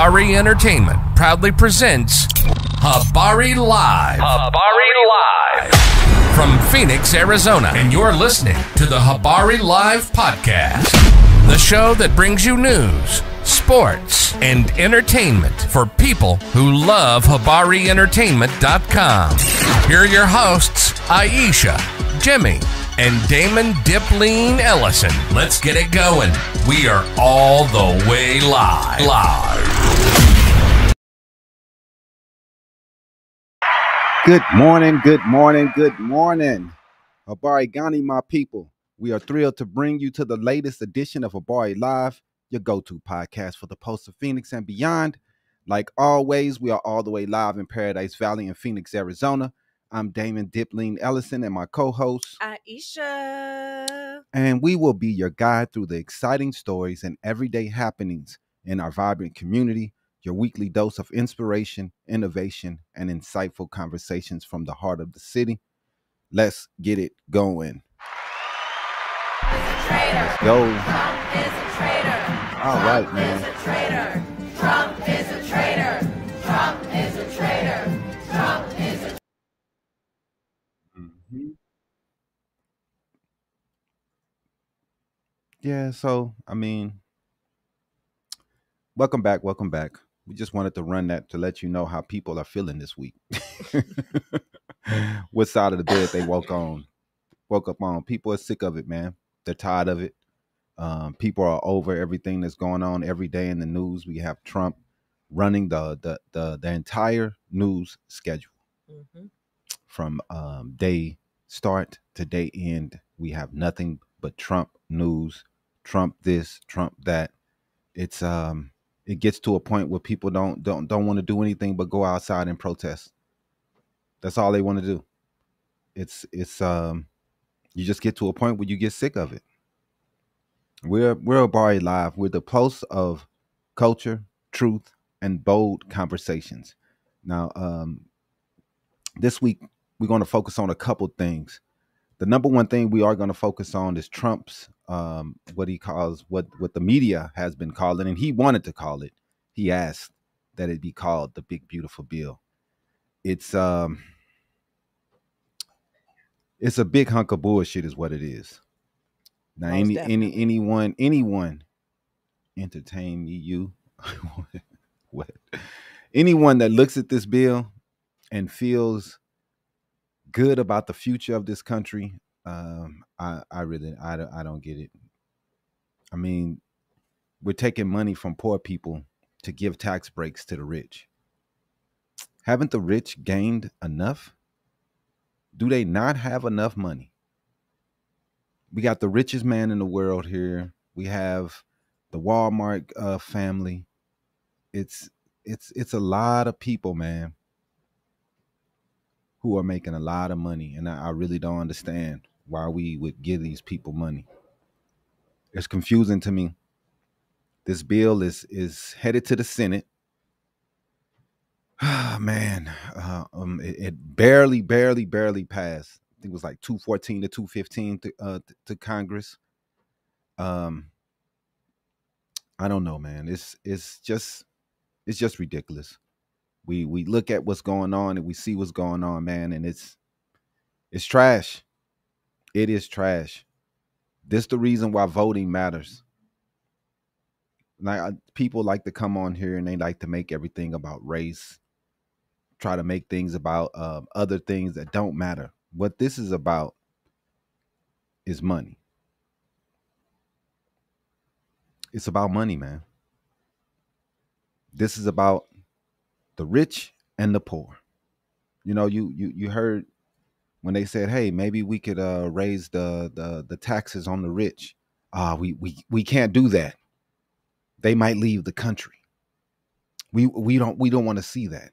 Habari Entertainment proudly presents Habari Live. Habari Live. From Phoenix, Arizona. And you're listening to the Habari Live podcast. The show that brings you news, sports, and entertainment for people who love HabariEntertainment.com. Here are your hosts, Aisha, Jimmy, and Damon Dipleen Ellison. Let's get it going. We are all the way live. Good morning, good morning, good morning. Habari Gani, my people. We are thrilled to bring you to the latest edition of Habari Live, your go-to podcast for the Post of Phoenix and beyond. Like always, we are all the way live in Paradise Valley in Phoenix, Arizona. I'm Damon Dipleen Ellison and my co-host, Aisha. And we will be your guide through the exciting stories and everyday happenings in our vibrant community, your weekly dose of inspiration, innovation, and insightful conversations from the heart of the city. Let's get it going. Let's go. Trump is a traitor. All right, man. Trump is a traitor. Trump is a traitor. Trump is a Yeah, so, welcome back. We just wanted to run that to let you know how people are feeling this week. What side of the bed they woke up on. People are sick of it, man. They're tired of it. People are over everything that's going on every day in the news. We have Trump running the entire news schedule. From day start to day end. We have nothing but Trump news, Trump this, Trump that. It gets to a point where people don't want to do anything but go outside and protest. That's all they want to do. It's you just get to a point where you get sick of it. We're Habari Live. We're the pulse of culture, truth, and bold conversations. Now, this week we're going to focus on a couple things. The number one thing we are going to focus on is Trump's what he calls what the media has been calling, and he wanted to call it. He asked that it be called the Big Beautiful Bill. It's a big hunk of bullshit, is what it is. Now, anyone entertain you, what? Anyone that looks at this bill and feels good about the future of this country, I don't get it. I mean, we're taking money from poor people to give tax breaks to the rich. Haven't the rich gained enough? Do they not have enough money? We got the richest man in the world here. We have the Walmart family. It's a lot of people, man, who are making a lot of money, and I really don't understand why we would give these people money. It's confusing to me. This bill is headed to the Senate. Man, it barely passed. I think it was like 214 to 215 to Congress. I don't know, man. It's just ridiculous. We look at what's going on and we see what's going on, man, and it's trash. It is trash. This is the reason why voting matters. Like, people like to come on here and they like to make everything about race, try to make things about other things that don't matter. What this is about is money. It's about money, man. This is about the rich and the poor. You know, you heard when they said, hey, maybe we could raise the taxes on the rich. We can't do that. They might leave the country. We don't want to see that.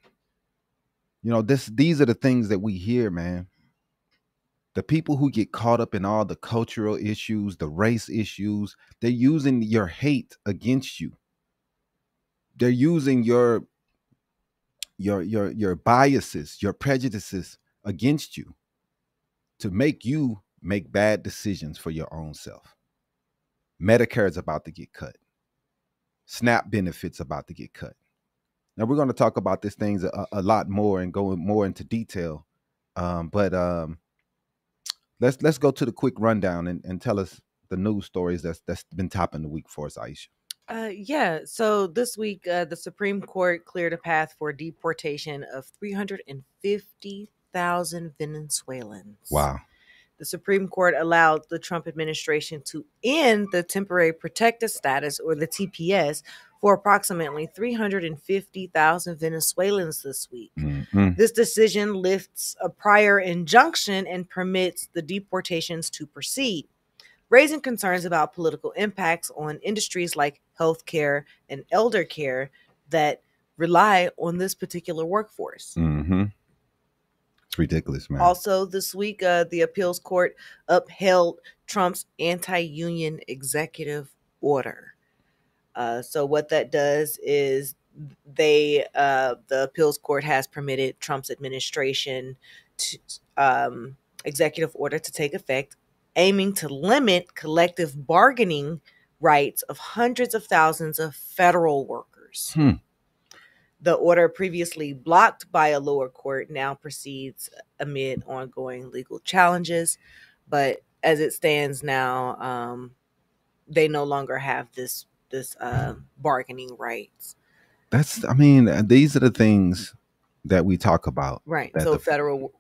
You know, these are the things that we hear, man. The people who get caught up in all the cultural issues, the race issues, they're using your hate against you. They're using your biases, your prejudices against you to make you make bad decisions for your own self. Medicare is about to get cut. SNAP benefits about to get cut. Now we're going to talk about these things a lot more and go more into detail. But let's go to the quick rundown and tell us the news stories that's been topping the week for us, Aisha. Yeah, so this week, the Supreme Court cleared a path for deportation of 350,000 Venezuelans. Wow. The Supreme Court allowed the Trump administration to end the temporary protected status, or the TPS, for approximately 350,000 Venezuelans this week. Mm-hmm. This decision lifts a prior injunction and permits the deportations to proceed, raising concerns about political impacts on industries like healthcare and elder care that rely on this particular workforce. Mm-hmm. It's ridiculous, man. Also, this week, the appeals court upheld Trump's anti-union executive order. So what that does is the appeals court has permitted Trump's administration to executive order to take effect, aiming to limit collective bargaining rights of hundreds of thousands of federal workers. The order, previously blocked by a lower court, now proceeds amid ongoing legal challenges. But as it stands now, they no longer have this bargaining rights. These are the things that we talk about. Right. So federal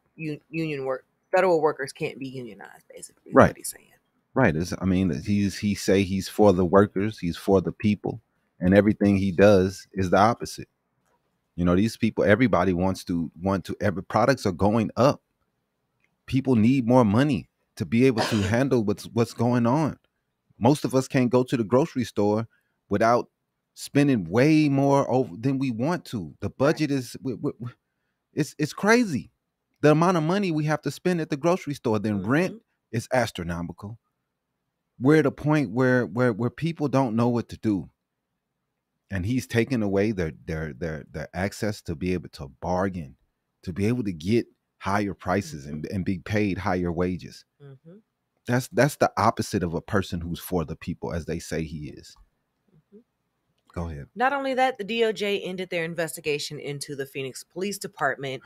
workers can't be unionized, basically. Right. What he's saying. Right. He say he's for the workers, he's for the people, and everything he does is the opposite. You know, these people, everybody every products are going up. People need more money to be able to handle what's going on. Most of us can't go to the grocery store without spending way more over than we want to. The budget is it's crazy. The amount of money we have to spend at the grocery store, then rent is astronomical. We're at a point where people don't know what to do. And he's taken away their access to be able to bargain, to be able to get higher prices and be paid higher wages. Mm-hmm. That's the opposite of a person who's for the people, as they say he is. Mm-hmm. Go ahead. Not only that, the DOJ ended their investigation into the Phoenix Police Department.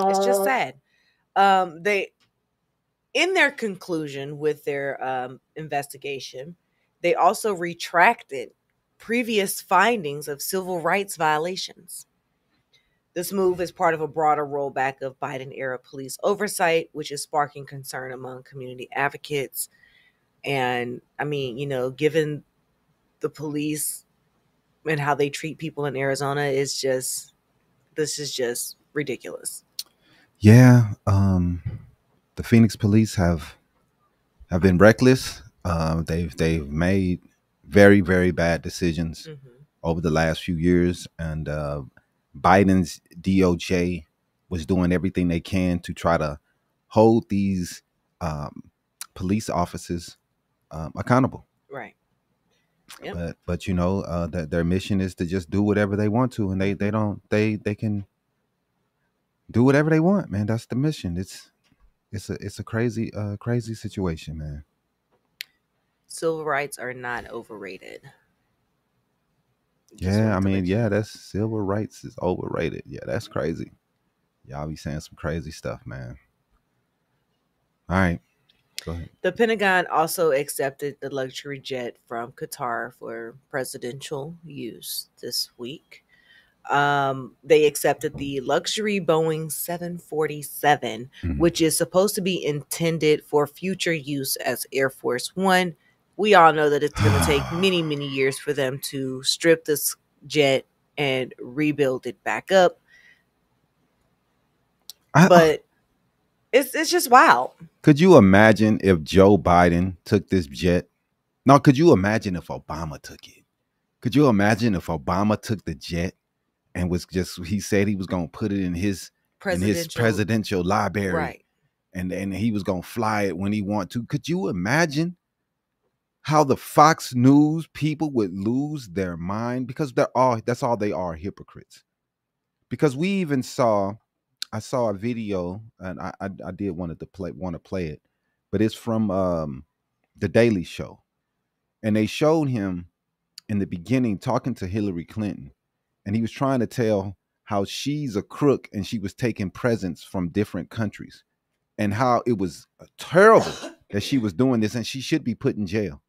It's just sad. In their conclusion with their investigation, they also retracted previous findings of civil rights violations. This move is part of a broader rollback of Biden-era police oversight, which is sparking concern among community advocates. And given the police and how they treat people in Arizona, this is just ridiculous. Yeah, the Phoenix police have been reckless. They've made very, very bad decisions over the last few years, and Biden's DOJ was doing everything they can to try to hold these police officers accountable. Right. Yep. But that their mission is to just do whatever they want to, and they can do whatever they want, man. That's the mission. It's a crazy situation, man. Civil rights are not overrated. That's civil rights is overrated. Yeah, that's crazy. Y'all be saying some crazy stuff, man. All right. Go ahead. The Pentagon also accepted the luxury jet from Qatar for presidential use this week. They accepted the luxury Boeing 747, which is supposed to be intended for future use as Air Force One. We all know that it's going to take many, many years for them to strip this jet and rebuild it back up. But it's just wild. Could you imagine if Joe Biden took this jet? No, could you imagine if Obama took it? Could you imagine if Obama took the jet and he said he was going to put it in his presidential library, right? And he was going to fly it when he want to. Could you imagine how the Fox News people would lose their mind? Because that's all they are, hypocrites. Because I saw a video, and I did want to play it, but it's from the Daily Show, and they showed him in the beginning talking to Hillary Clinton, and he was trying to tell how she's a crook and she was taking presents from different countries, and how it was terrible that she was doing this and she should be put in jail.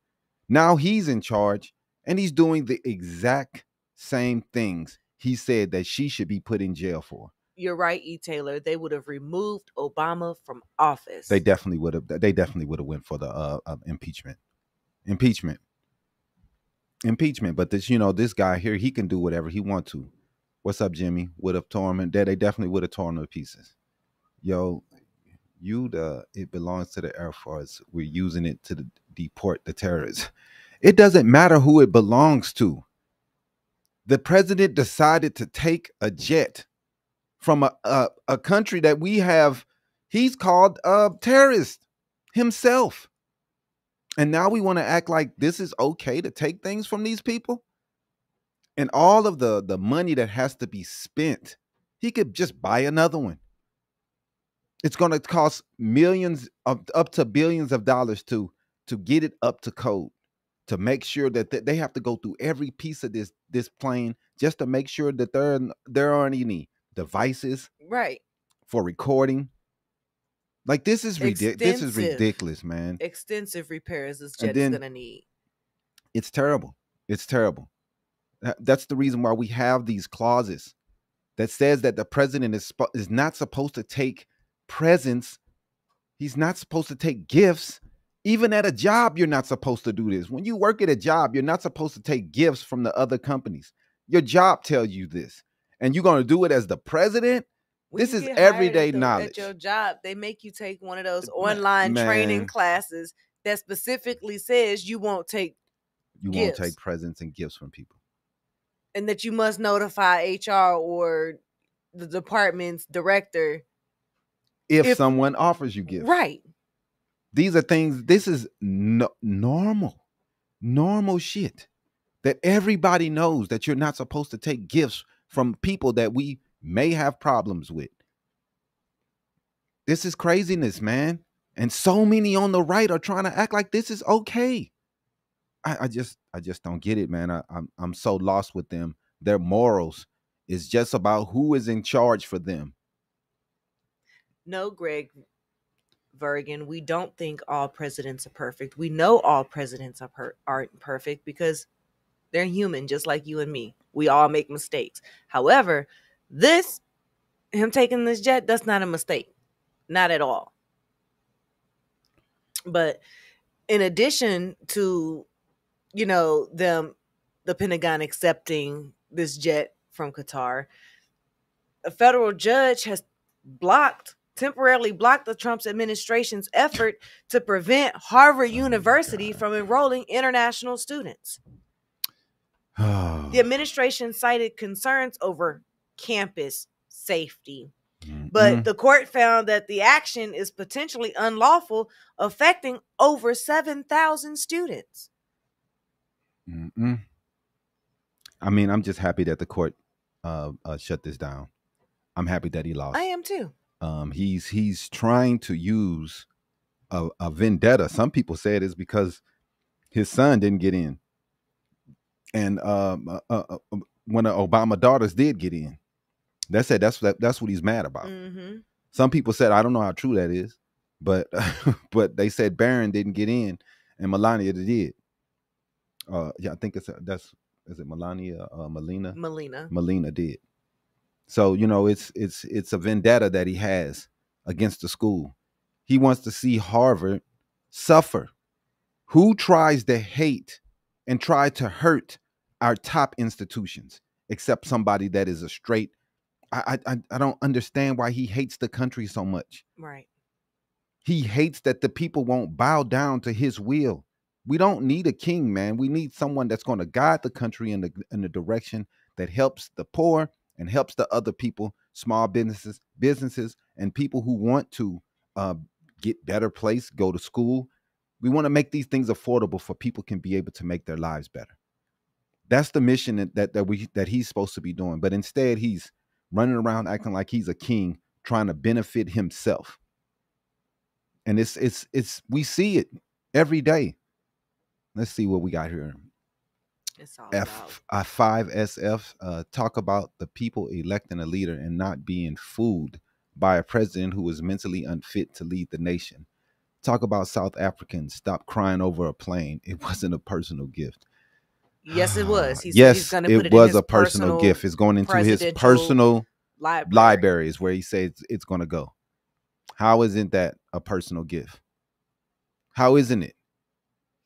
Now he's in charge and he's doing the exact same things he said that she should be put in jail for. You're right, E. Taylor. They would have removed Obama from office. They definitely would have. They definitely would have went for the impeachment. Impeachment. But this, this guy here, he can do whatever he want to. What's up, Jimmy? Would have torn him. They definitely would have torn him to pieces. Yo, it belongs to the Air Force. We're using it to deport the terrorists. It doesn't matter who it belongs to. The president decided to take a jet from a country that we have. He's called a terrorist himself. And now we want to act like this is okay to take things from these people? And all of the money that has to be spent, he could just buy another one. It's going to cost millions up to billions of dollars to get it up to code, to make sure that they have to go through every piece of this plane just to make sure that there aren't any devices right for recording. Like, this is ridiculous. This is ridiculous, man. Extensive repairs this jet is gonna need. It's terrible. It's terrible. That's the reason why we have these clauses that says that the president is not supposed to take presents. He's not supposed to take gifts. Even at a job, you're not supposed to do this. When you work at a job, you're not supposed to take gifts from the other companies. Your job tells you this. And you're going to do it as the president? This is everyday knowledge. At your job, they make you take one of those online training classes that specifically says you won't take presents and gifts from people. And that you must notify HR or the department's director if someone offers you gifts. Right. These are things, this is normal shit that everybody knows, that you're not supposed to take gifts from people that we may have problems with. This is craziness, man. And so many on the right are trying to act like this is okay. I just don't get it, man. I'm so lost with them. Their morals is just about who is in charge for them. No, Greg Vergan, we don't think all presidents are perfect. We know all presidents aren't perfect because they're human, just like you and me. We all make mistakes. However, him taking this jet, that's not a mistake. Not at all. But in addition to, the Pentagon accepting this jet from Qatar, a federal judge has temporarily blocked the Trump administration's effort to prevent Harvard University from enrolling international students. The administration cited concerns over campus safety, but the court found that the action is potentially unlawful, affecting over 7,000 students. I mean, I'm just happy that the court shut this down. I'm happy that he lost. I am too. He's trying to use a vendetta. Some people say it is because his son didn't get in, and one of Obama's daughters did get in. That's what he's mad about. Mm-hmm. Some people said, I don't know how true that is, but but they said Barron didn't get in and Melania did. Yeah, I think is it Melania? Melina did. So, it's a vendetta that he has against the school. He wants to see Harvard suffer. Who tries to hate and try to hurt our top institutions except somebody that is a straight? I don't understand why he hates the country so much. Right. He hates that the people won't bow down to his will. We don't need a king, man. We need someone that's going to guide the country in the direction that helps the poor and helps the other people, small businesses, and people who want to get better place, go to school. We want to make these things affordable for people can be able to make their lives better. That's the mission that he's supposed to be doing. But instead, he's running around acting like he's a king, trying to benefit himself. And we see it every day. Let's see what we got here. It's all about. F5SF talk about the people electing a leader and not being fooled by a president who is mentally unfit to lead the nation. Talk about South Africans. Stop crying over a plane. It wasn't a personal gift. Yes, it was. He said he's Yes, going to put it it in was his a personal gift. It's going into his personal library is where he says it's going to go. How isn't that a personal gift? How isn't it?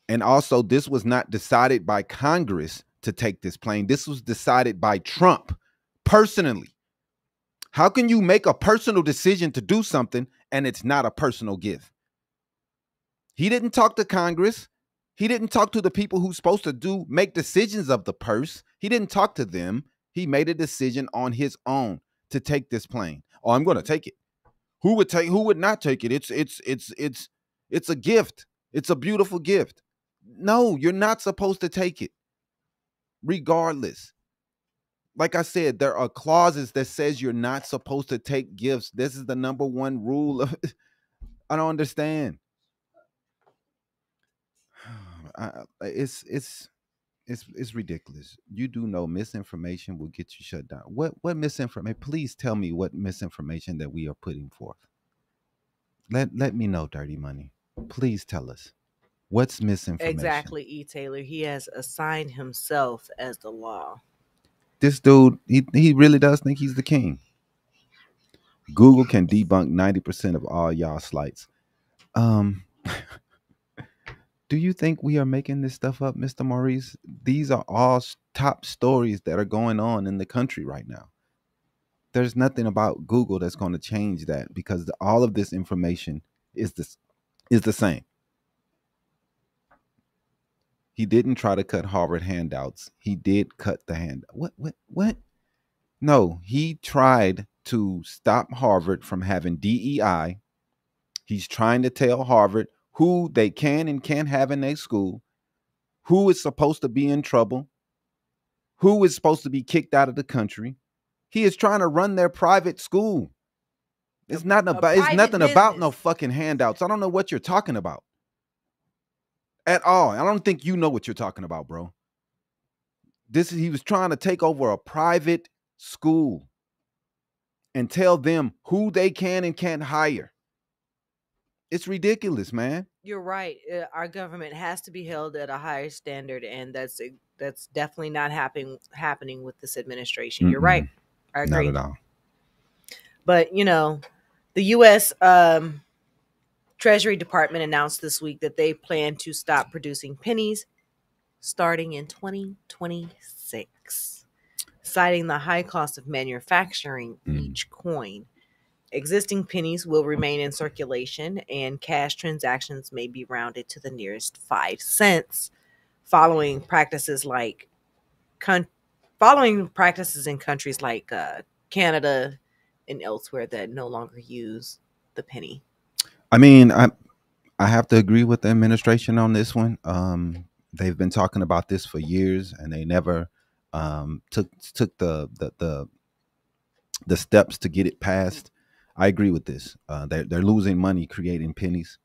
And also, this was not decided by Congress to take this plane. This was decided by Trump personally. How can you make a personal decision to do something and it's not a personal gift? He didn't talk to Congress. He didn't talk to the people who's supposed to make decisions of the purse. He didn't talk to them. He made a decision on his own to take this plane. Oh, I'm going to take it. Who would not take it? It's a gift. It's a beautiful gift. No, you're not supposed to take it. Regardless. Like I said, there are clauses that says you're not supposed to take gifts. This is the number one rule of I don't understand. It's ridiculous. You do know misinformation will get you shut down. What misinformation? Please tell me what misinformation that we are putting forth. Let me know, Dirty Money. Please tell us. What's misinformation? Exactly, E. Taylor. He has assigned himself as the law. This dude, he really does think he's the king. Google can debunk 90% of all y'all slights. Do you think we are making this stuff up, Mr. Maurice? These are all top stories that are going on in the country right now. There's nothing about Google that's going to change that because all of this information is the same. He didn't try to cut Harvard handouts. He did cut the hand. What? No, he tried to stop Harvard from having DEI. He's trying to tell Harvard who they can and can't have in their school, who is supposed to be in trouble, who is supposed to be kicked out of the country. He is trying to run their private school. It's nothing about no fucking handouts. I don't know what you're talking about at all. I don't think you know what you're talking about, bro. He was trying to take over a private school and tell them who they can and can't hire. It's ridiculous, man. You're right. Our government has to be held at a higher standard, and that's definitely not happening with this administration. You're right. I agree. Not at all. But the U.S. Treasury Department announced this week that they plan to stop producing pennies starting in 2026, citing the high cost of manufacturing each coin. Existing pennies will remain in circulation, and cash transactions may be rounded to the nearest 5 cents, following practices in countries like Canada and elsewhere that no longer use the penny. I mean, I have to agree with the administration on this one. They've been talking about this for years, and they never took the steps to get it passed. I agree with this. They're losing money creating pennies.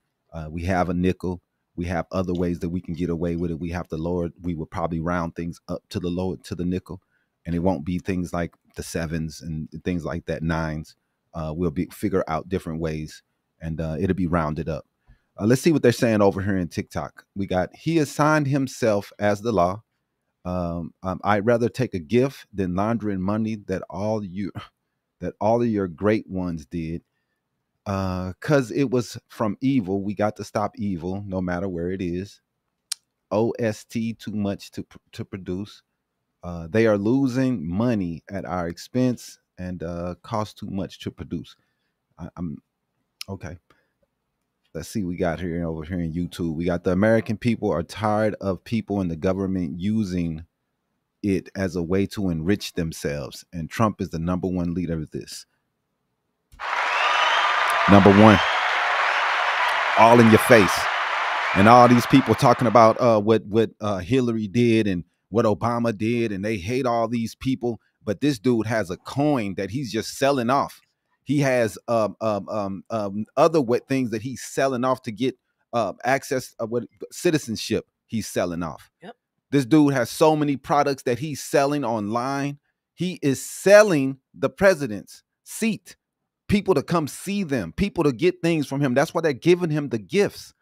We have a nickel. We have other ways that we can get away with it. We have to lower. We will probably round things up to the nickel, and it won't be things like the sevens and things like that, nines. We'll figure out different ways, and it'll be rounded up. Let's see what they're saying over here in TikTok. We got, he assigned himself as the law. I'd rather take a gift than laundering money that all of your great ones did. Because it was from evil. We got to stop evil no matter where it is. OST, too much to produce. They are losing money at our expense and cost too much to produce. I'm okay. Let's see, we got here over here in YouTube. We got the American people are tired of people in the government using it as a way to enrich themselves. And Trump is the number one leader of this. Number one. All in your face. And all these people talking about what Hillary did and what Obama did. And they hate all these people. But this dude has a coin that he's just selling off. He has other things that he's selling off to get access what citizenship he's selling off. Yep. This dude has so many products that he's selling online. He is selling the president's seat. People to come see them, people to get things from him. That's why they're giving him the gifts,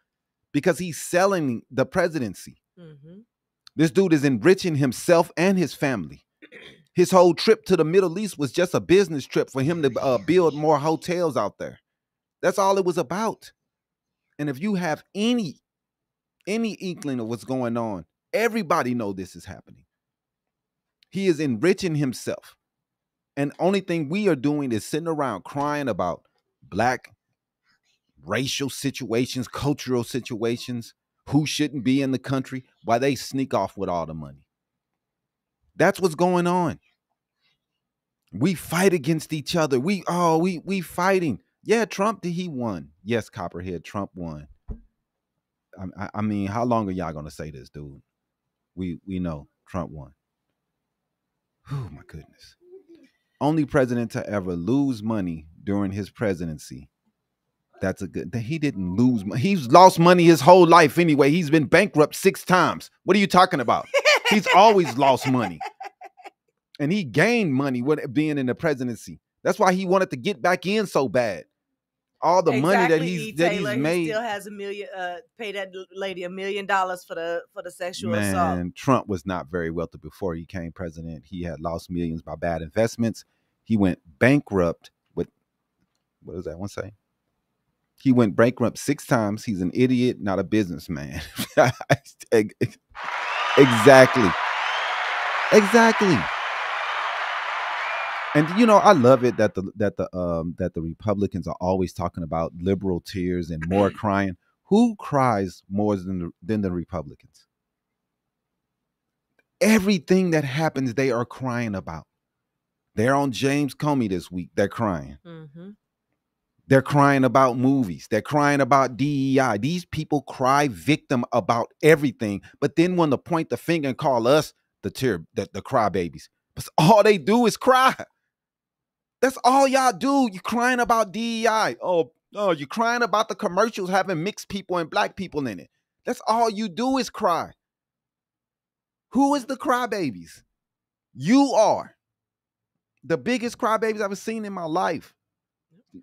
because he's selling the presidency. Mm-hmm. This dude is enriching himself and his family. His whole trip to the Middle East was just a business trip for him to build more hotels out there. That's all it was about. And if you have any inkling of what's going on, everybody know this is happening. He is enriching himself. And only thing we are doing is sitting around crying about black racial situations, cultural situations, who shouldn't be in the country, while they sneak off with all the money. That's what's going on. We fight against each other. We fighting. Yeah, Trump, he won. Yes, Copperhead, Trump won. I mean, how long are y'all gonna say this, dude? We know Trump won. Oh my goodness. Only president to ever lose money during his presidency. That's a good. He didn't lose money. He's lost money his whole life anyway. He's been bankrupt 6 times. What are you talking about? He's always lost money. And he gained money with being in the presidency. That's why he wanted to get back in so bad. All the money that he's made. He still has $1 million. Pay that lady $1 million for the sexual assault. Man, Trump was not very wealthy before he became president. He had lost millions by bad investments. He went bankrupt with, what does that one say? He went bankrupt 6 times. He's an idiot, not a businessman. Exactly. And you know, I love it that the Republicans are always talking about liberal tears and more crying. Who cries more than the Republicans? Everything that happens, they are crying about. They're on James Comey this week. They're crying. Mm-hmm. They're crying about movies. They're crying about DEI. These people cry victim about everything. But then when they point the finger and call us the crybabies, but all they do is cry. That's all y'all do. You're crying about DEI. Oh, you're crying about the commercials having mixed people and black people in it. That's all you do is cry. Who is the crybabies? You are. The biggest crybabies I've ever seen in my life.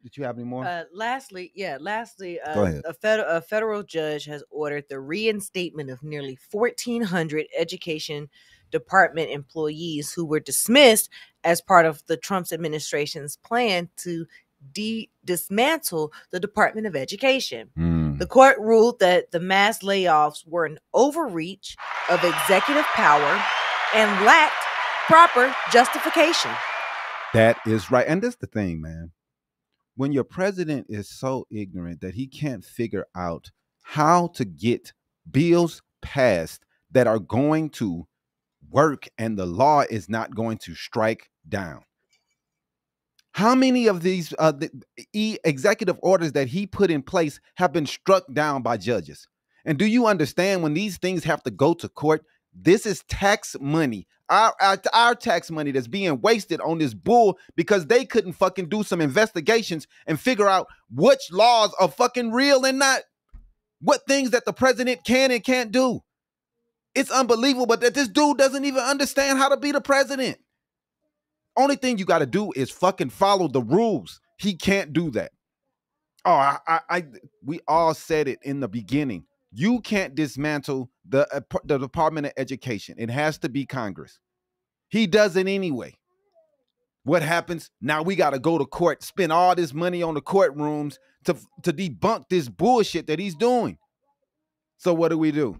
Did you have any more? Lastly, Go ahead. A federal judge has ordered the reinstatement of nearly 1,400 education department employees who were dismissed as part of the Trump's administration's plan to dismantle the Department of Education. The court ruled that the mass layoffs were an overreach of executive power and lacked proper justification. That is right. And that's the thing, man. When your president is so ignorant that he can't figure out how to get bills passed that are going to work and the law is not going to strike down. How many of these executive orders that he put in place have been struck down by judges? And do you understand when these things have to go to court? This is tax money, our tax money that's being wasted on this bull because they couldn't fucking do some investigations and figure out which laws are fucking real and not. What things that the president can and can't do. It's unbelievable that this dude doesn't even understand how to be the president. Only thing you got to do is fucking follow the rules. He can't do that. Oh, we all said it in the beginning. You can't dismantle the Department of Education. It has to be Congress. He does it anyway. What happens? Now we got to go to court, spend all this money on the courtrooms to debunk this bullshit that he's doing. So what do?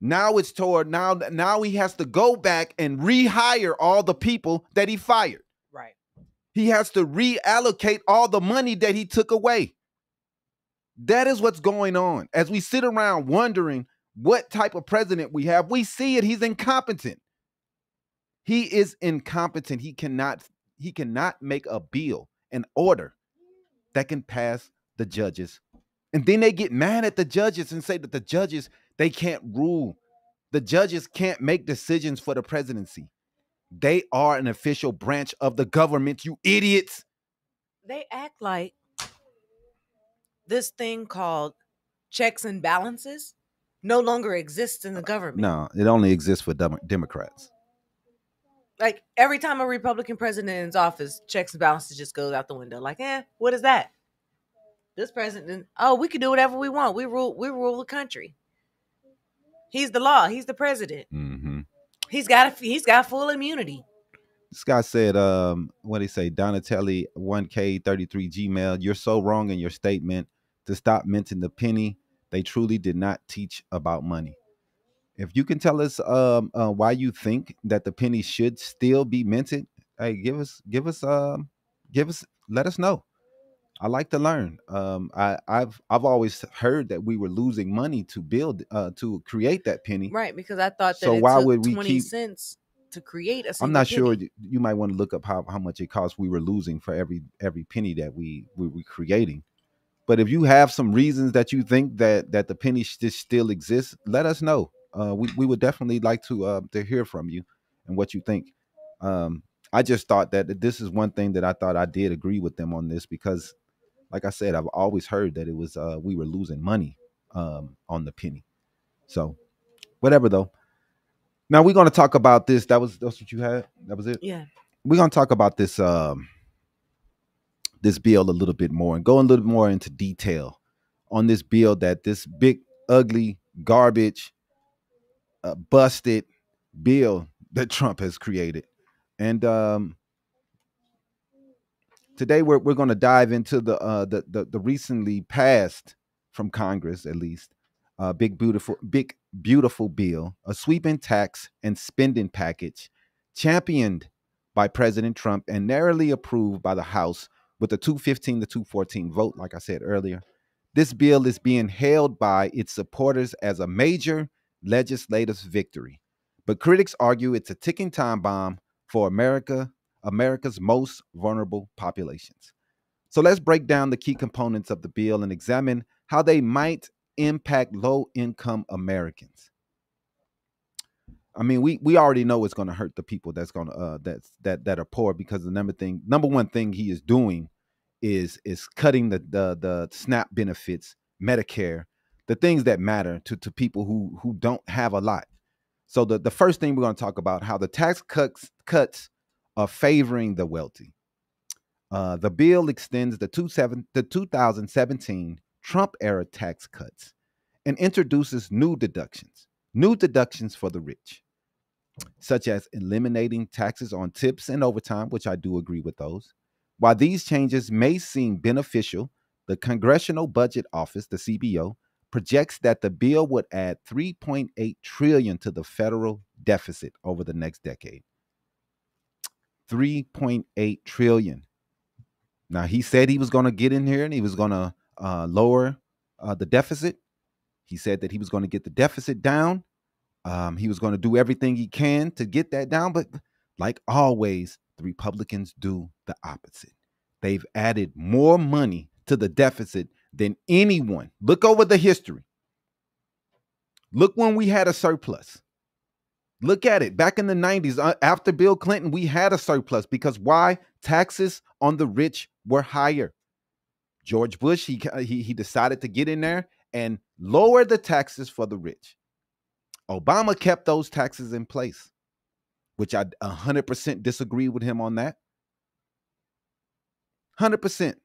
Now it's now he has to go back and rehire all the people that he fired. Right. He has to reallocate all the money that he took away. That is what's going on. As we sit around wondering what type of president we have, we see it. He's incompetent. He is incompetent. He cannot make a bill, an order that can pass the judges. And then they get mad at the judges and say that the judges, they can't rule. The judges can't make decisions for the presidency. They are an official branch of the government, you idiots. They act like this thing called checks and balances no longer exists in the government. No, it only exists for Democrats. Like every time a Republican president is office, checks and balances just goes out the window. Like, what is that? This president, we can do whatever we want. We rule the country. He's the law. He's the president. Mm-hmm. He's got full immunity. This guy said, what did he say? Donatelli 1K33 Gmail. You're so wrong in your statement to stop minting the penny. They truly did not teach about money. If you can tell us why you think that the penny should still be minted, hey, let us know. I like to learn. I've always heard that we were losing money to build to create that penny. Right, because I thought that So it why took would we 20 cents to create a single I'm not penny. sure. You might want to look up how much it costs. We were losing for every penny that we were creating. But if you have some reasons that you think that the penny still exists, let us know. We would definitely like to hear from you and what you think. I just thought that this is one thing that I thought I did agree with them on this because, like I said, I've always heard that it was we were losing money on the penny. So whatever though. Now we're going to talk about this. That's what you had. That was it. Yeah. We're going to talk about this this bill a little bit more and go a little more into detail on this bill, that this big ugly garbage busted bill that Trump has created. And today we're going to dive into the recently passed from Congress, at least, big beautiful bill, a sweeping tax and spending package championed by President Trump and narrowly approved by the House with a 215 to 214 vote. Like I said earlier, this bill is being hailed by its supporters as a major legislative victory, but critics argue it's a ticking time bomb for America's most vulnerable populations. So let's break down the key components of the bill and examine how they might impact low-income Americans. I mean, we already know it's going to hurt the people that's going to that are poor, because the number one thing he is doing is cutting the SNAP benefits, Medicare, the things that matter to people who don't have a lot. So the first thing we're going to talk about, how the tax cuts are favoring the wealthy. The bill extends the 2017 Trump era tax cuts and introduces new deductions for the rich, such as eliminating taxes on tips and overtime, which I do agree with those. While these changes may seem beneficial, the Congressional Budget Office, the CBO, projects that the bill would add $3.8 trillion to the federal deficit over the next decade. $3.8 trillion. Now, he said he was going to get in here and he was going to lower the deficit. He said that he was going to get the deficit down. He was going to do everything he can to get that down. But like always, the Republicans do the opposite. They've added more money to the deficit than anyone. Look over the history. Look when we had a surplus. Look at it. Back in the 90s, after Bill Clinton, we had a surplus because why? Taxes on the rich were higher. George Bush, he decided to get in there and lower the taxes for the rich. Obama kept those taxes in place, which I 100% disagree with him on that. 100%.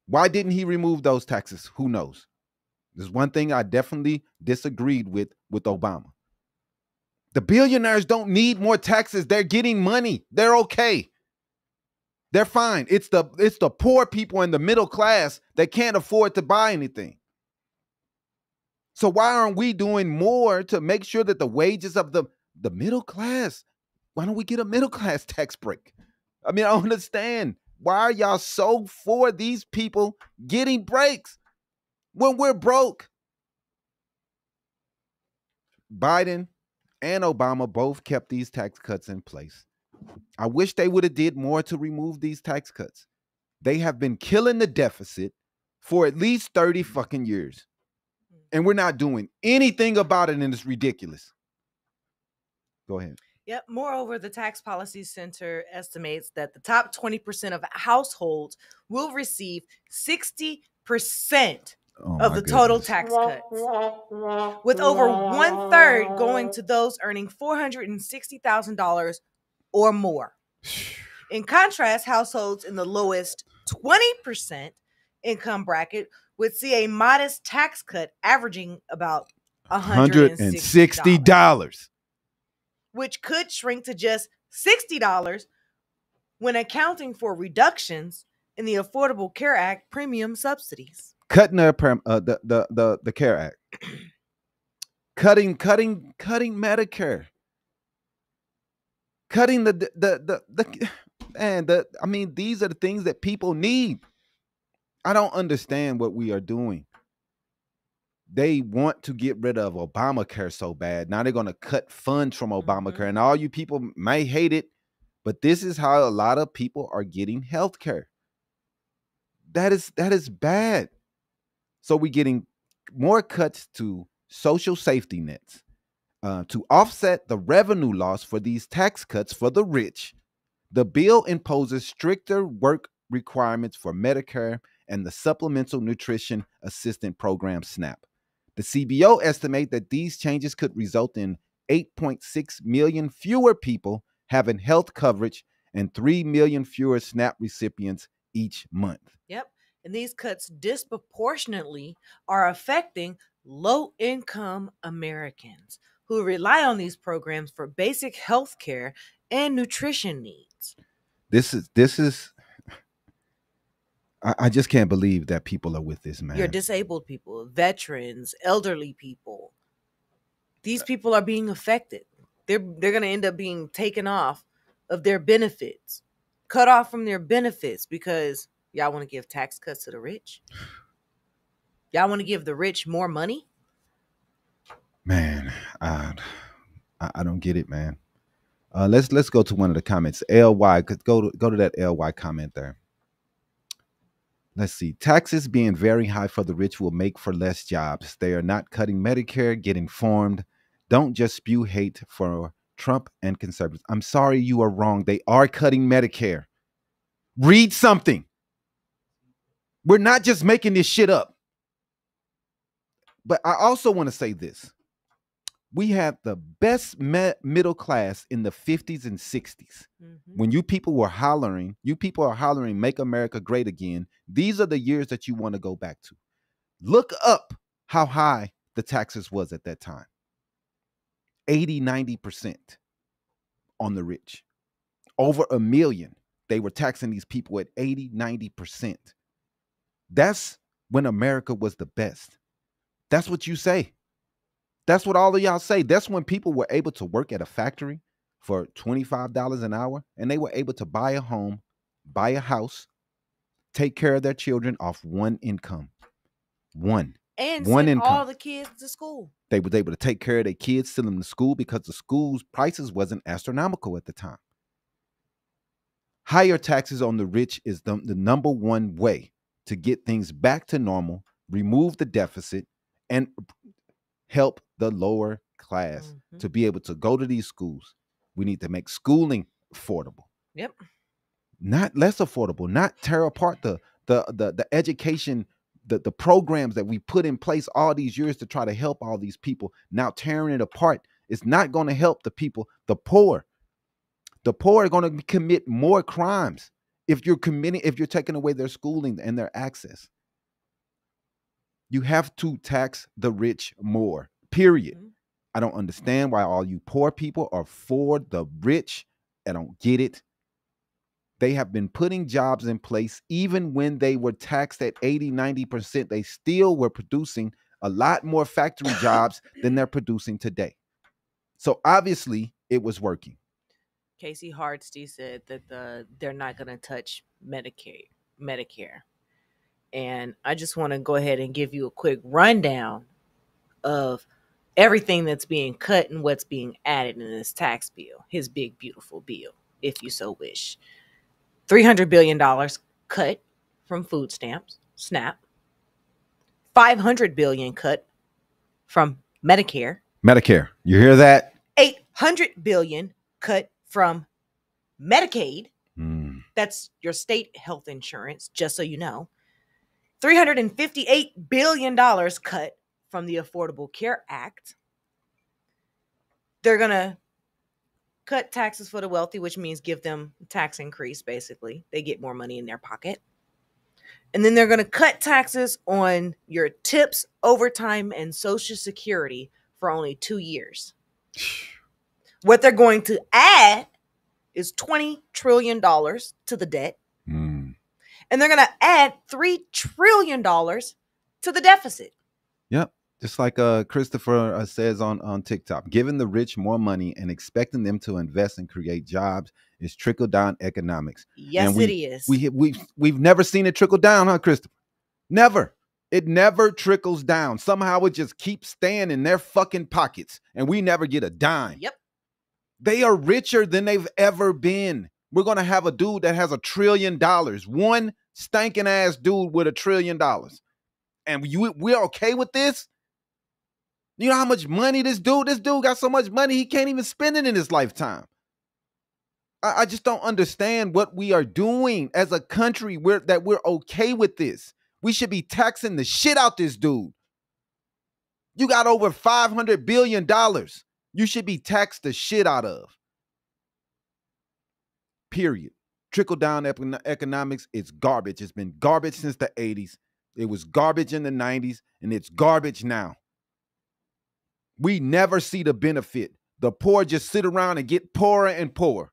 Why didn't he remove those taxes? Who knows? There's one thing I definitely disagreed with Obama. The billionaires don't need more taxes. They're getting money. They're okay. They're fine. It's the poor people and the middle class that can't afford to buy anything. So why aren't we doing more to make sure that the wages of the middle class, why don't we get a middle class tax break? I mean, I don't understand. Why are y'all so for these people getting breaks when we're broke? Biden and Obama both kept these tax cuts in place. I wish they would have did more to remove these tax cuts. They have been killing the deficit for at least 30 fucking years. And we're not doing anything about it, and it's ridiculous. Go ahead. Yep. Moreover, the Tax Policy Center estimates that the top 20% of households will receive 60% Oh of my the total goodness. tax cuts, with over 1/3 going to those earning $460,000 or more. In contrast, households in the lowest 20% income bracket would see a modest tax cut averaging about $160, $160. which could shrink to just $60 when accounting for reductions in the Affordable Care Act premium subsidies. Cutting the Care Act. cutting Medicare. Cutting I mean, these are the things that people need. I don't understand what we are doing. They want to get rid of Obamacare so bad. Now they're going to cut funds from Obamacare. And all you people may hate it, but this is how a lot of people are getting health care. That is bad. So we're getting more cuts to social safety nets to offset the revenue loss for these tax cuts for the rich. The bill imposes stricter work requirements for Medicare and the Supplemental Nutrition Assistance Program, SNAP. The CBO estimate that these changes could result in 8.6 million fewer people having health coverage and 3 million fewer SNAP recipients each month. Yep. And these cuts disproportionately are affecting low-income Americans who rely on these programs for basic health care and nutrition needs. This is I just can't believe that people are with this, man. Your disabled people, veterans, elderly people. These people are being affected. They're going to end up being taken off of their benefits, cut off from their benefits because y'all want to give tax cuts to the rich. Y'all want to give the rich more money. Man, I don't get it, man. Let's go to one of the comments. LY, go to that LY comment there. Let's see. Taxes being very high for the rich will make for less jobs. They are not cutting Medicare. Get informed. Don't just spew hate for Trump and conservatives. I'm sorry, you are wrong. They are cutting Medicare. Read something. We're not just making this shit up. But I also want to say this. We had the best middle class in the 50s and 60s. When you people are hollering, make America great again. These are the years that you want to go back to. Look up how high the taxes was at that time. 80, 90% on the rich. Over $1 million. They were taxing these people at 80, 90%. That's when America was the best. That's what you say. That's what all of y'all say. That's when people were able to work at a factory for $25 an hour and they were able to buy a home, buy a house, take care of their children off one income. One send income. All the kids to school. They were able to take care of their kids, send them to school because the school's prices wasn't astronomical at the time. Higher taxes on the rich is the number one way to get things back to normal, remove the deficit, and help the lower class to be able to go to these schools. We need to make schooling affordable. Yep. Not less affordable, not tear apart the education, the programs that we put in place all these years to try to help all these people. Now tearing it apart is not going to help the people, the poor. The poor are going to commit more crimes if you're taking away their schooling and their access. You have to tax the rich more, period. I don't understand why all you poor people are for the rich. I don't get it. They have been putting jobs in place even when they were taxed at 80, 90%. They still were producing a lot more factory jobs than they're producing today. So obviously it was working. Casey Hardesty said that they're not going to touch Medicare. And I just want to go ahead and give you a quick rundown of everything that's being cut and what's being added in this tax bill, his big, beautiful bill, if you so wish. $300 billion cut from food stamps, SNAP. $500 billion cut from Medicare. Medicare, you hear that? $800 billion cut from Medicaid. That's your state health insurance, just so you know. $358 billion cut from the Affordable Care Act. They're going to cut taxes for the wealthy, which means give them a tax increase, basically. They get more money in their pocket. And then they're going to cut taxes on your tips, overtime, and Social Security for only 2 years. What they're going to add is $20 trillion to the debt. And they're going to add $3 trillion to the deficit. Yep. Just like Christopher says on TikTok, giving the rich more money and expecting them to invest and create jobs is trickle-down economics. Yes, and it is. We've never seen it trickle down, huh, Christopher? Never. It never trickles down. Somehow it just keeps staying in their fucking pockets, and we never get a dime. Yep. They are richer than they've ever been. We're going to have a dude that has $1 trillion. One stinking ass dude with $1 trillion. And we're okay with this? You know how much money this dude got so much money he can't even spend it in his lifetime. I just don't understand what we are doing as a country that we're okay with this. We should be taxing the shit out this dude. You got over $500 billion. You should be taxed the shit out of. Period. Trickle down economics, it's garbage. It's been garbage since the 80s. It was garbage in the 90s, and it's garbage now. We never see the benefit. The poor just sit around and get poorer and poorer.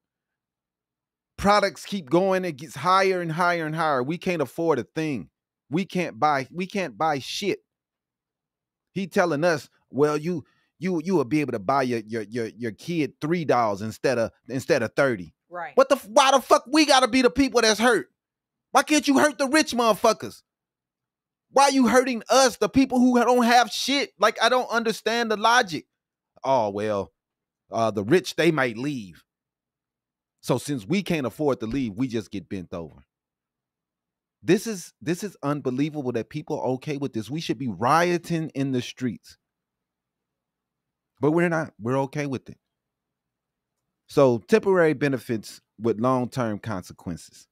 Products keep going. It gets higher and higher and higher. We can't afford a thing. We can't buy shit. He telling us, well, you will be able to buy your kid $3 instead of 30. Right. Why the fuck we gotta be the people that's hurt? Why can't you hurt the rich motherfuckers? Why are you hurting us, the people who don't have shit? Like, I don't understand the logic. Oh, well, the rich, they might leave. So since we can't afford to leave, we just get bent over. This is unbelievable that people are okay with this. We should be rioting in the streets. But we're not. We're okay with it. So temporary benefits with long-term consequences.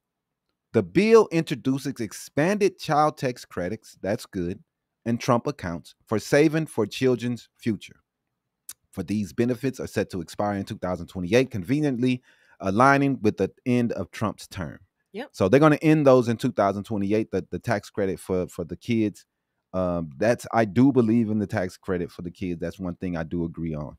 The bill introduces expanded child tax credits, that's good, and Trump accounts for saving for children's future. For these benefits are set to expire in 2028, conveniently aligning with the end of Trump's term. Yep. So they're going to end those in 2028, the tax credit for the kids. I do believe in the tax credit for the kids. That's one thing I do agree on.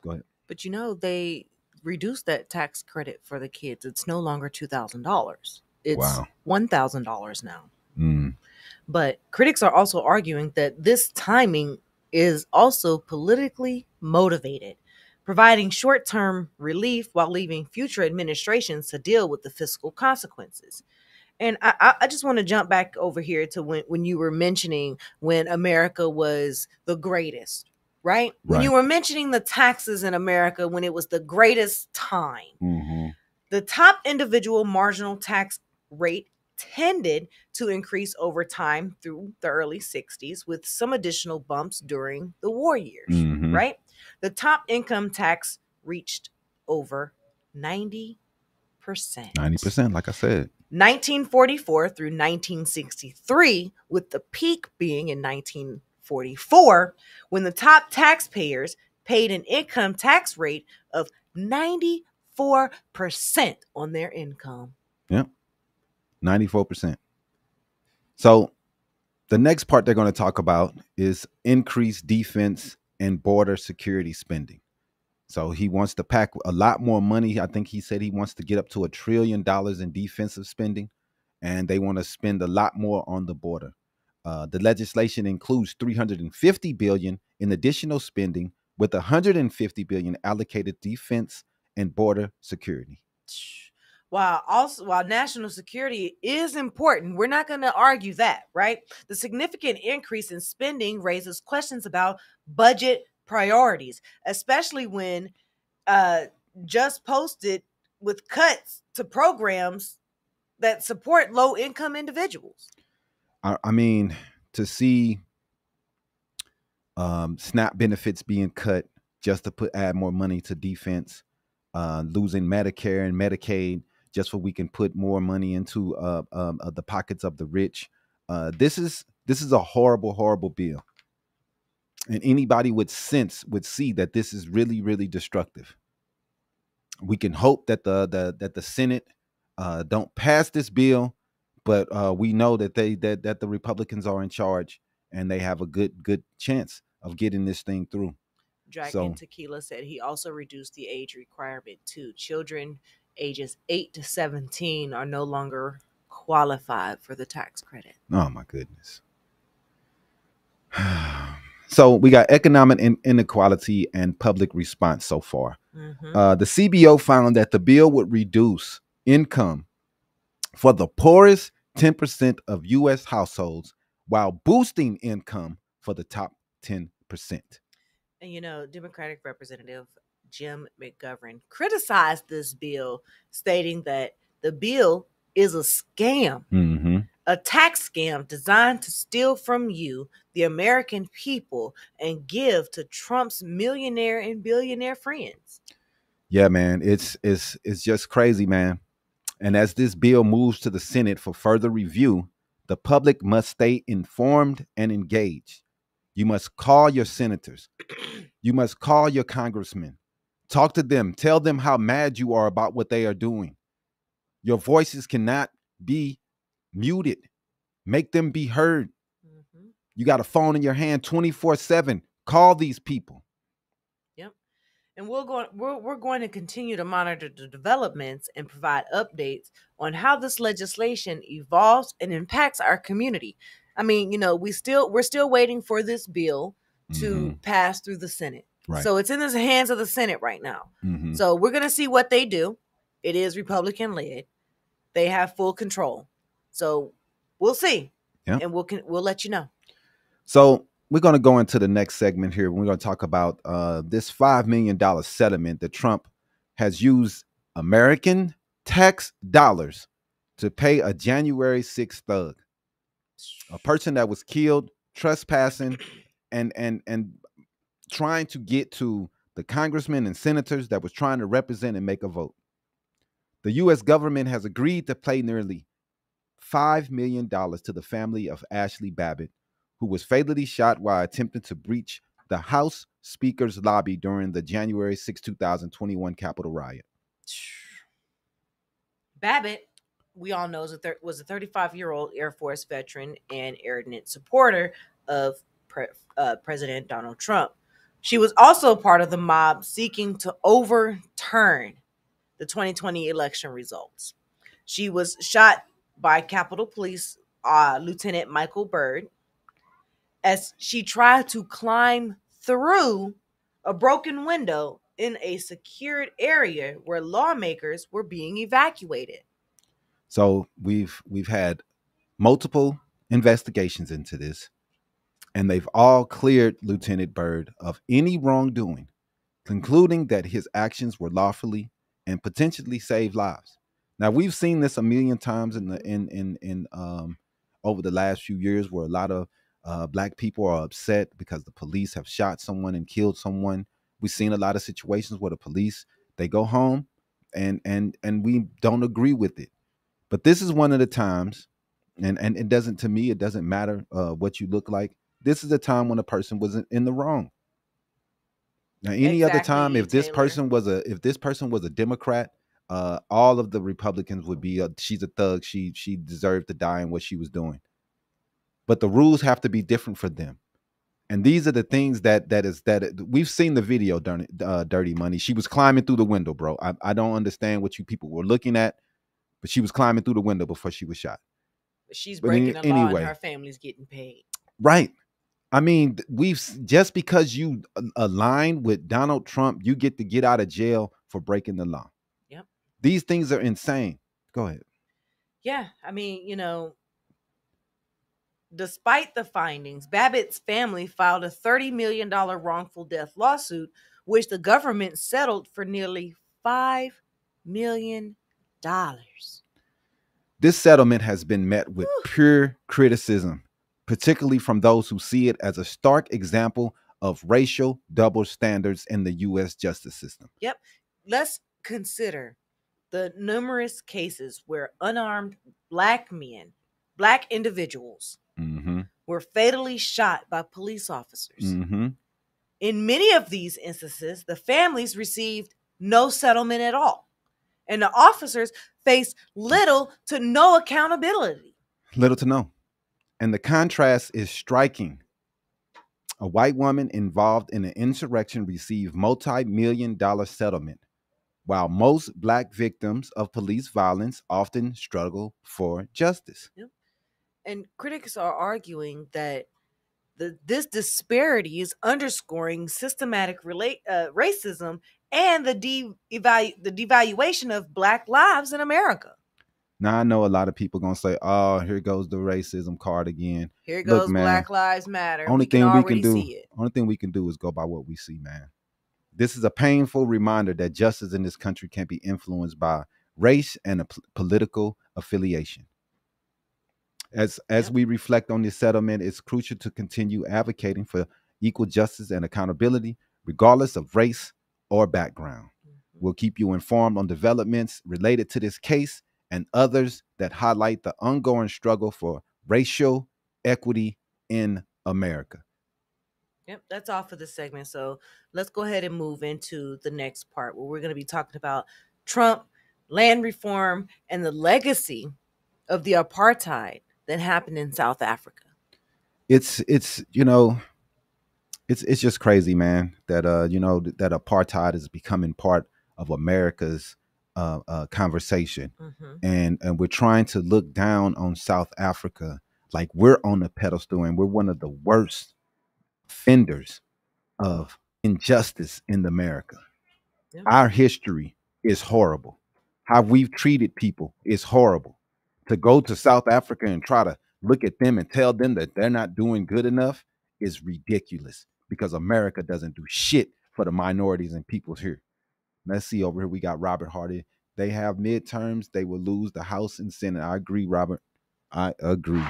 Go ahead. But they reduced that tax credit for the kids. It's no longer $2,000. It's $1,000 now. But critics are also arguing that this timing is also politically motivated, providing short-term relief while leaving future administrations to deal with the fiscal consequences. And I just want to jump back over here to when you were mentioning when America was the greatest, right? When you were mentioning the taxes in America when it was the greatest time. Mm-hmm. The top individual marginal tax rate tended to increase over time through the early 60s with some additional bumps during the war years, right? The top income tax reached over 90%. 90%, like I said. 1944 through 1963, with the peak being in 1944, when the top taxpayers paid an income tax rate of 94% on their income. Yep. 94%. So the next part they're going to talk about is increased defense and border security spending. So he wants to pack a lot more money. I think he said he wants to get up to $1 trillion in defensive spending, and they want to spend a lot more on the border. The legislation includes $350 billion in additional spending, with $150 billion allocated defense and border security. While national security is important, we're not going to argue that, right? The significant increase in spending raises questions about budget priorities, especially when just posted with cuts to programs that support low-income individuals. I mean, to see SNAP benefits being cut just to add more money to defense, losing Medicare and Medicaid just so we can put more money into the pockets of the rich, This is a horrible, horrible bill, and anybody with sense would see that this is really, really destructive. We can hope that the Senate don't pass this bill, but we know that that the Republicans are in charge and they have a good chance of getting this thing through. Dragon Tequila said he also reduced the age requirement to children ages 8 to 17 are no longer qualified for the tax credit. Oh my goodness. So we got economic inequality and public response so far. The CBO found that the bill would reduce income for the poorest 10% of U.S. households while boosting income for the top 10%. And Democratic Representative Jim McGovern criticized this bill, stating that the bill is a scam, a tax scam designed to steal from you, the American people, and give to Trump's millionaire and billionaire friends. Yeah, man, it's just crazy, man. And as this bill moves to the Senate for further review, the public must stay informed and engaged. You must call your senators. You must call your congressmen. Talk to them. Tell them how mad you are about what they are doing. Your voices cannot be muted. Make them be heard. You got a phone in your hand 24/7. Call these people. Yep. And we're going to continue to monitor the developments and provide updates on how this legislation evolves and impacts our community. I mean, we're still waiting for this bill to pass through the Senate. Right. So it's in the hands of the Senate right now. So we're going to see what they do. It is Republican led. They have full control. So we'll see. Yep. And we'll let you know. So we're going to go into the next segment here. We're going to talk about this $5 million settlement that Trump has used American tax dollars to pay a January 6th thug, a person that was killed trespassing and trying to get to the congressmen and senators that was trying to represent and make a vote. The U.S. government has agreed to pay nearly $5 million to the family of Ashley Babbitt, who was fatally shot while attempting to breach the House Speaker's lobby during the January 6, 2021 Capitol riot. Babbitt, we all know, was a 35-year-old Air Force veteran and ardent supporter of President Donald Trump. She was also part of the mob seeking to overturn the 2020 election results. She was shot by Capitol Police Lieutenant Michael Byrd as she tried to climb through a broken window in a secured area where lawmakers were being evacuated. So we've had multiple investigations into this, and they've all cleared Lieutenant Byrd of any wrongdoing, concluding that his actions were lawfully and potentially saved lives. Now, we've seen this a million times in over the last few years, where a lot of black people are upset because the police have shot someone and killed someone. We've seen a lot of situations where the police, they go home and we don't agree with it. But this is one of the times, and it doesn't, to me, it doesn't matter what you look like. This is a time when a person was in the wrong. Now, any other time, if this person was a Democrat, all of the Republicans would be, she's a thug. She deserved to die in what she was doing. But the rules have to be different for them. And these are the things that we've seen the video, Dirty Money. She was climbing through the window, bro. I don't understand what you people were looking at, but she was climbing through the window before she was shot. She's breaking the law and her family's getting paid. Right. I mean, just because you align with Donald Trump, you get to get out of jail for breaking the law. Yep. These things are insane. Go ahead. Yeah. I mean, despite the findings, Babbitt's family filed a $30 million wrongful death lawsuit, which the government settled for nearly $5 million. This settlement has been met with pure criticism, particularly from those who see it as a stark example of racial double standards in the U.S. justice system. Yep. Let's consider the numerous cases where unarmed black individuals were fatally shot by police officers. Mm-hmm. In many of these instances, the families received no settlement at all, and the officers faced little to no accountability. Little to no. And the contrast is striking. A white woman involved in an insurrection received multi-million-dollar settlement, while most black victims of police violence often struggle for justice. Yep. And critics are arguing that this disparity is underscoring systematic racism and the devaluation of black lives in America. Now I know a lot of people gonna say, "Oh, here goes the racism card again." Here Look, goes man, Black Lives Matter. Only We can thing we already can do, see it. only thing we can do is go by what we see, man. This is a painful reminder that justice in this country can be influenced by race and a political affiliation. As we reflect on this settlement, it's crucial to continue advocating for equal justice and accountability, regardless of race or background. We'll keep you informed on developments related to this case and others that highlight the ongoing struggle for racial equity in America. Yep, that's all for this segment. So let's go ahead and move into the next part where we're going to be talking about Trump, land reform, and the legacy of the apartheid that happened in South Africa. It's just crazy, man, that that apartheid is becoming part of America's conversation. And we're trying to look down on South Africa like we're on a pedestal and we're one of the worst offenders of injustice in America. Yep. Our history is horrible. How we've treated people is horrible. To go to South Africa and try to look at them and tell them that they're not doing good enough is ridiculous, because America doesn't do shit for the minorities and peoples here. Let's see over here. We got Robert Hardy. They have midterms. They will lose the House and Senate. I agree, Robert. I agree.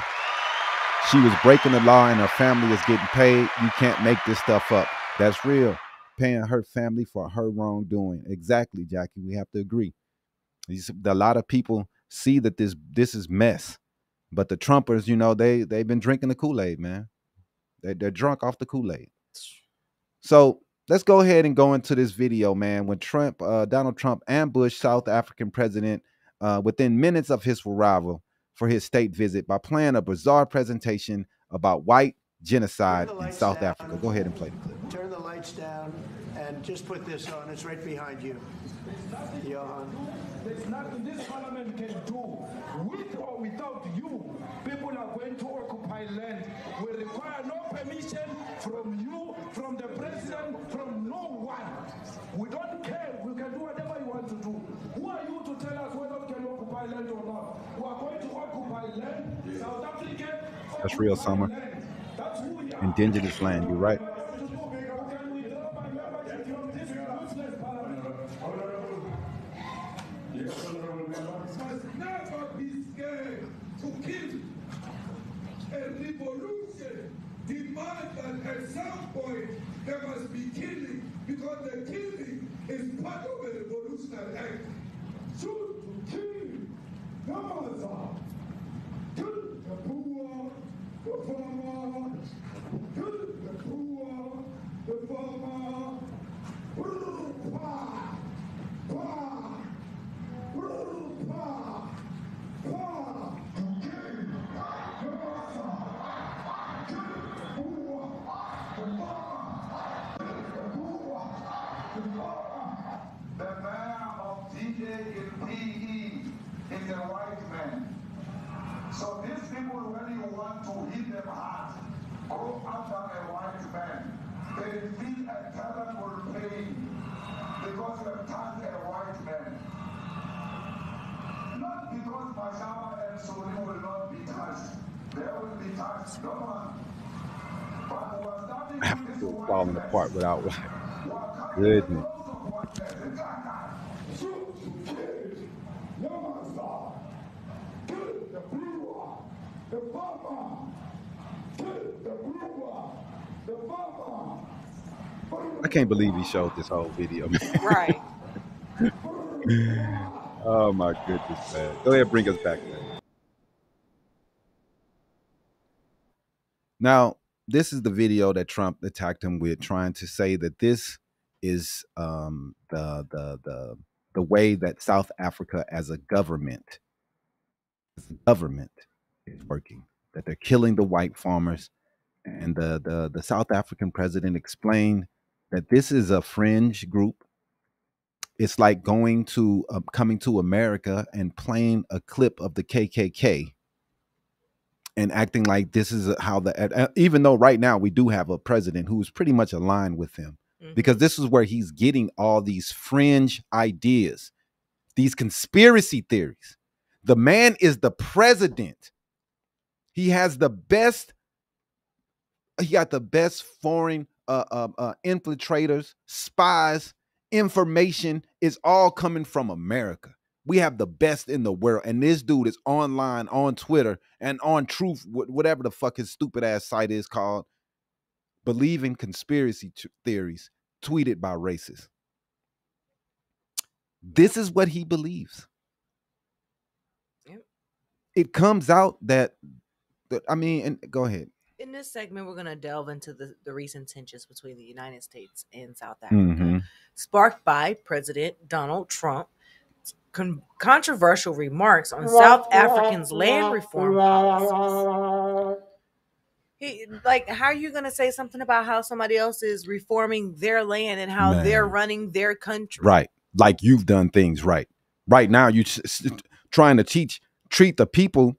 She was breaking the law and her family is getting paid. You can't make this stuff up. That's real. Paying her family for her wrongdoing. Exactly, Jackie. We have to agree. A lot of people see that this is mess. But the Trumpers, they've been drinking the Kool-Aid, man. They're drunk off the Kool-Aid. So let's go ahead and go into this video, man. When Donald Trump ambushed South African president within minutes of his arrival for his state visit by playing a bizarre presentation about white genocide in South Africa. Go ahead and play the clip. Turn the lights down and just put this on. It's right behind you. Johan. There's nothing this parliament can do. With or without you, people are going to occupy land. We require no permission from you, from the president, from no one. We don't care. We can do whatever you want to do. Who are you to tell us whether we can occupy land or not? We are going to occupy land. South Africa. That's real, Summer. That's who we are. Indigenous land. You're right. Must never be scared to kill. A revolution demands that at some point there must be killing, because the killing is part of a revolutionary act. Shoot to kill. Gaza. Kill the poor, the farmer. Kill the poor, the farmer. Pa, pa. The man of DJ in PE is a white man. So these people, when you want to hit them hard, go after a white man. They feel a terrible pain because you have turned a white man. Not because Mashaba and Soli will not be touched. They will be touched. No one. But we are starting Africa to is falling apart without white. Goodness. Shoot to kill. No master. Kill the brewer, the farmer. Kill the brewer, the farmer. I can't believe he showed this whole video, man. Right. Oh my goodness, man. Go ahead, bring us back, man. Now, this is the video that Trump attacked him with, trying to say that this is the way that South Africa as a government is working. That they're killing the white farmers, and the South African president explained that this is a fringe group. It's like coming to America and playing a clip of the KKK and acting like this is how even though right now we do have a president who is pretty much aligned with them, because this is where he's getting all these fringe ideas, these conspiracy theories. The man is the president. He has the best. He got the best foreign infiltrators, spies. Information is all coming from America. We have the best in the world, and this dude is online on Twitter and on Truth, whatever the fuck his stupid ass site is called, believing conspiracy theories tweeted by racists. This is what he believes. Yep. It comes out that I mean, and go ahead. In this segment, we're going to delve into the recent tensions between the United States and South Africa, sparked by President Donald Trump. Controversial remarks on South Africans' land reform policies. How are you going to say something about how somebody else is reforming their land and how they're running their country? Right. Like you've done things right. Right now, you're trying to treat the people.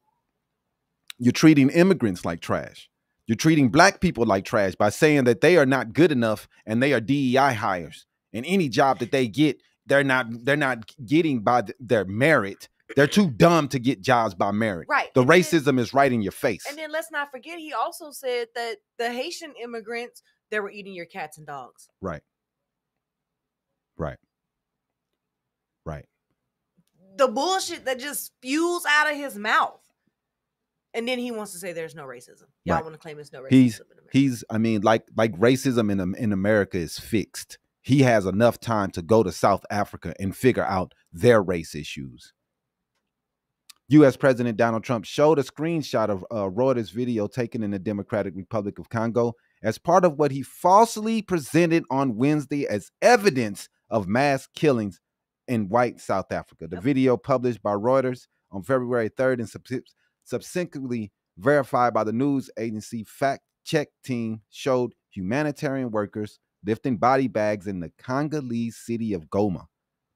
You're treating immigrants like trash. You're treating black people like trash by saying that they are not good enough and they are DEI hires. And any job that they get, they're not getting by their merit. They're too dumb to get jobs by merit. Right. The racism is right in your face. And then let's not forget, he also said that the Haitian immigrants, they were eating your cats and dogs. Right. The bullshit that just spews out of his mouth. And then he wants to say there's no racism. Y'all want to claim there's no racism in America. Like racism in America is fixed. He has enough time to go to South Africa and figure out their race issues. U.S. President Donald Trump showed a screenshot of Reuters video taken in the Democratic Republic of Congo as part of what he falsely presented on Wednesday as evidence of mass killings in white South Africa. The video, published by Reuters on February 3rd and subsequently verified by the news agency fact-check team, showed humanitarian workers lifting body bags in the Congolese city of Goma.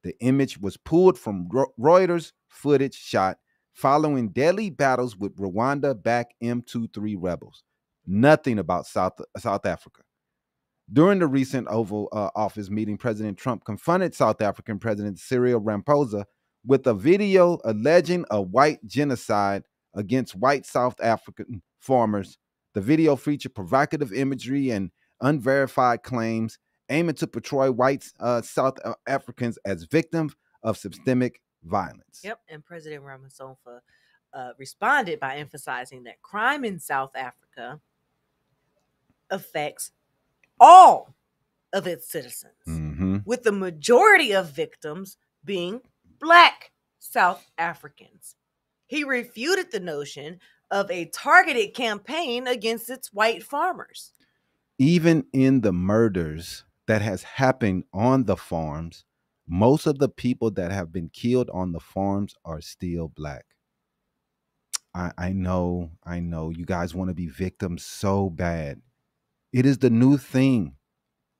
The image was pulled from Reuters footage shot following deadly battles with Rwanda-backed M23 rebels. Nothing about South Africa. During the recent Oval Office meeting, President Trump confronted South African President Cyril Ramaphosa with a video alleging a white genocide against white South African farmers. The video featured provocative imagery and unverified claims aiming to portray white South Africans as victims of systemic violence. Yep, and President Ramaphosa responded by emphasizing that crime in South Africa affects all of its citizens, with the majority of victims being Black South Africans. He refuted the notion of a targeted campaign against its white farmers. Even in the murders that has happened on the farms, most of the people that have been killed on the farms are still Black. I know you guys want to be victims so bad. It is the new thing.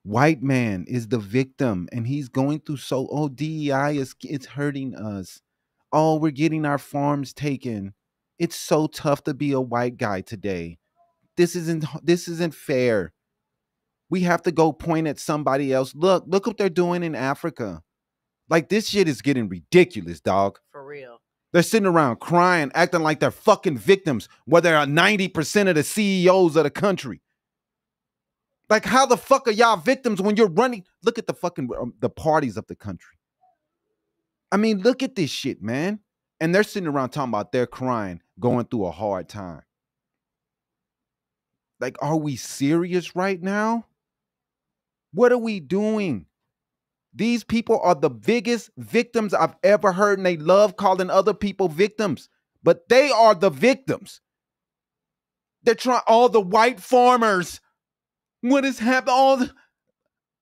White man is the victim, and he's going through DEI it's hurting us. Oh, we're getting our farms taken. It's so tough to be a white guy today. This isn't fair. We have to go point at somebody else. Look what they're doing in Africa. Like, this shit is getting ridiculous, dog. For real. They're sitting around crying, acting like they're fucking victims, where they're 90% of the CEOs of the country. Like, how the fuck are y'all victims when you're running? Look at the fucking the parties of the country. I mean, look at this shit, man. And they're sitting around talking about they're crying, going through a hard time. Like, are we serious right now? What are we doing? These people are the biggest victims I've ever heard, and they love calling other people victims, but they are the victims. They're trying all the white farmers. What has happened?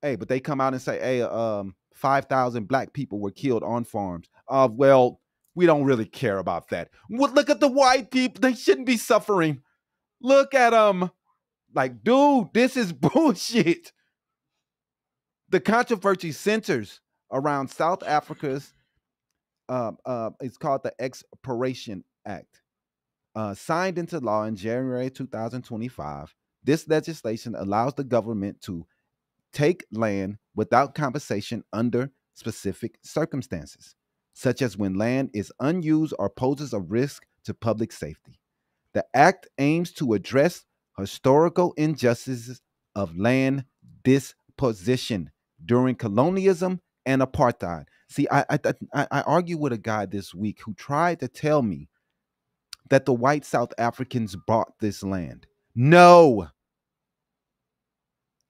Hey, but they come out and say, hey, 5,000 black people were killed on farms. Well, we don't really care about that. Well, look at the white people. They shouldn't be suffering. Look at them. Like, dude, this is bullshit. The controversy centers around South Africa's, it's called the Expropriation Act, signed into law in January 2025. This legislation allows the government to take land without compensation under specific circumstances, such as when land is unused or poses a risk to public safety. The act aims to address historical injustices of land disposition during colonialism and apartheid. See, I argued with a guy this week who tried to tell me that the white South Africans bought this land. No.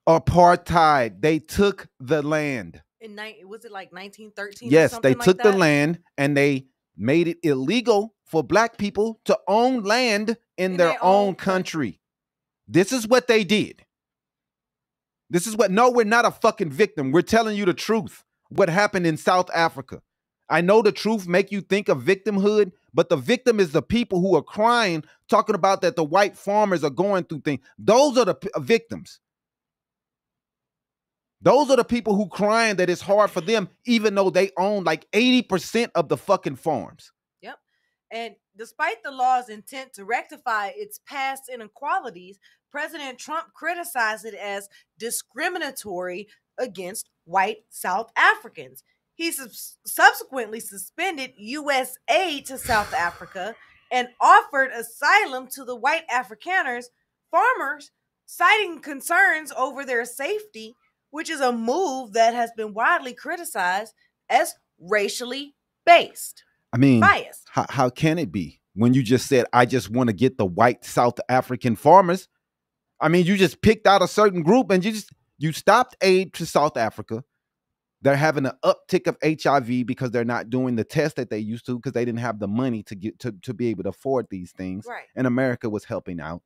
Apartheid. They took the land. Was it like 1913? Yes, or they something took like the that? land and they made it illegal for black people to own land in their own country. This is what they did. No, we're not a fucking victim. We're telling you the truth. What happened in South Africa. I know the truth make you think of victimhood, but the victim is the people who are crying, talking about that the white farmers are going through things. Those are the victims. Those are the people who crying that it's hard for them, even though they own like 80% of the fucking farms. Yep. And despite the law's intent to rectify its past inequalities, President Trump criticized it as discriminatory against white South Africans. He subsequently suspended U.S. aid to South Africa and offered asylum to the white Afrikaners, farmers, citing concerns over their safety, which is a move that has been widely criticized as racially based. I mean, biased. How can it be when you just said, I just want to get the white South African farmers? I mean, you just picked out a certain group and you stopped aid to South Africa. They're having an uptick of HIV because they're not doing the test that they used to because they didn't have the money to get to be able to afford these things. Right. And America was helping out.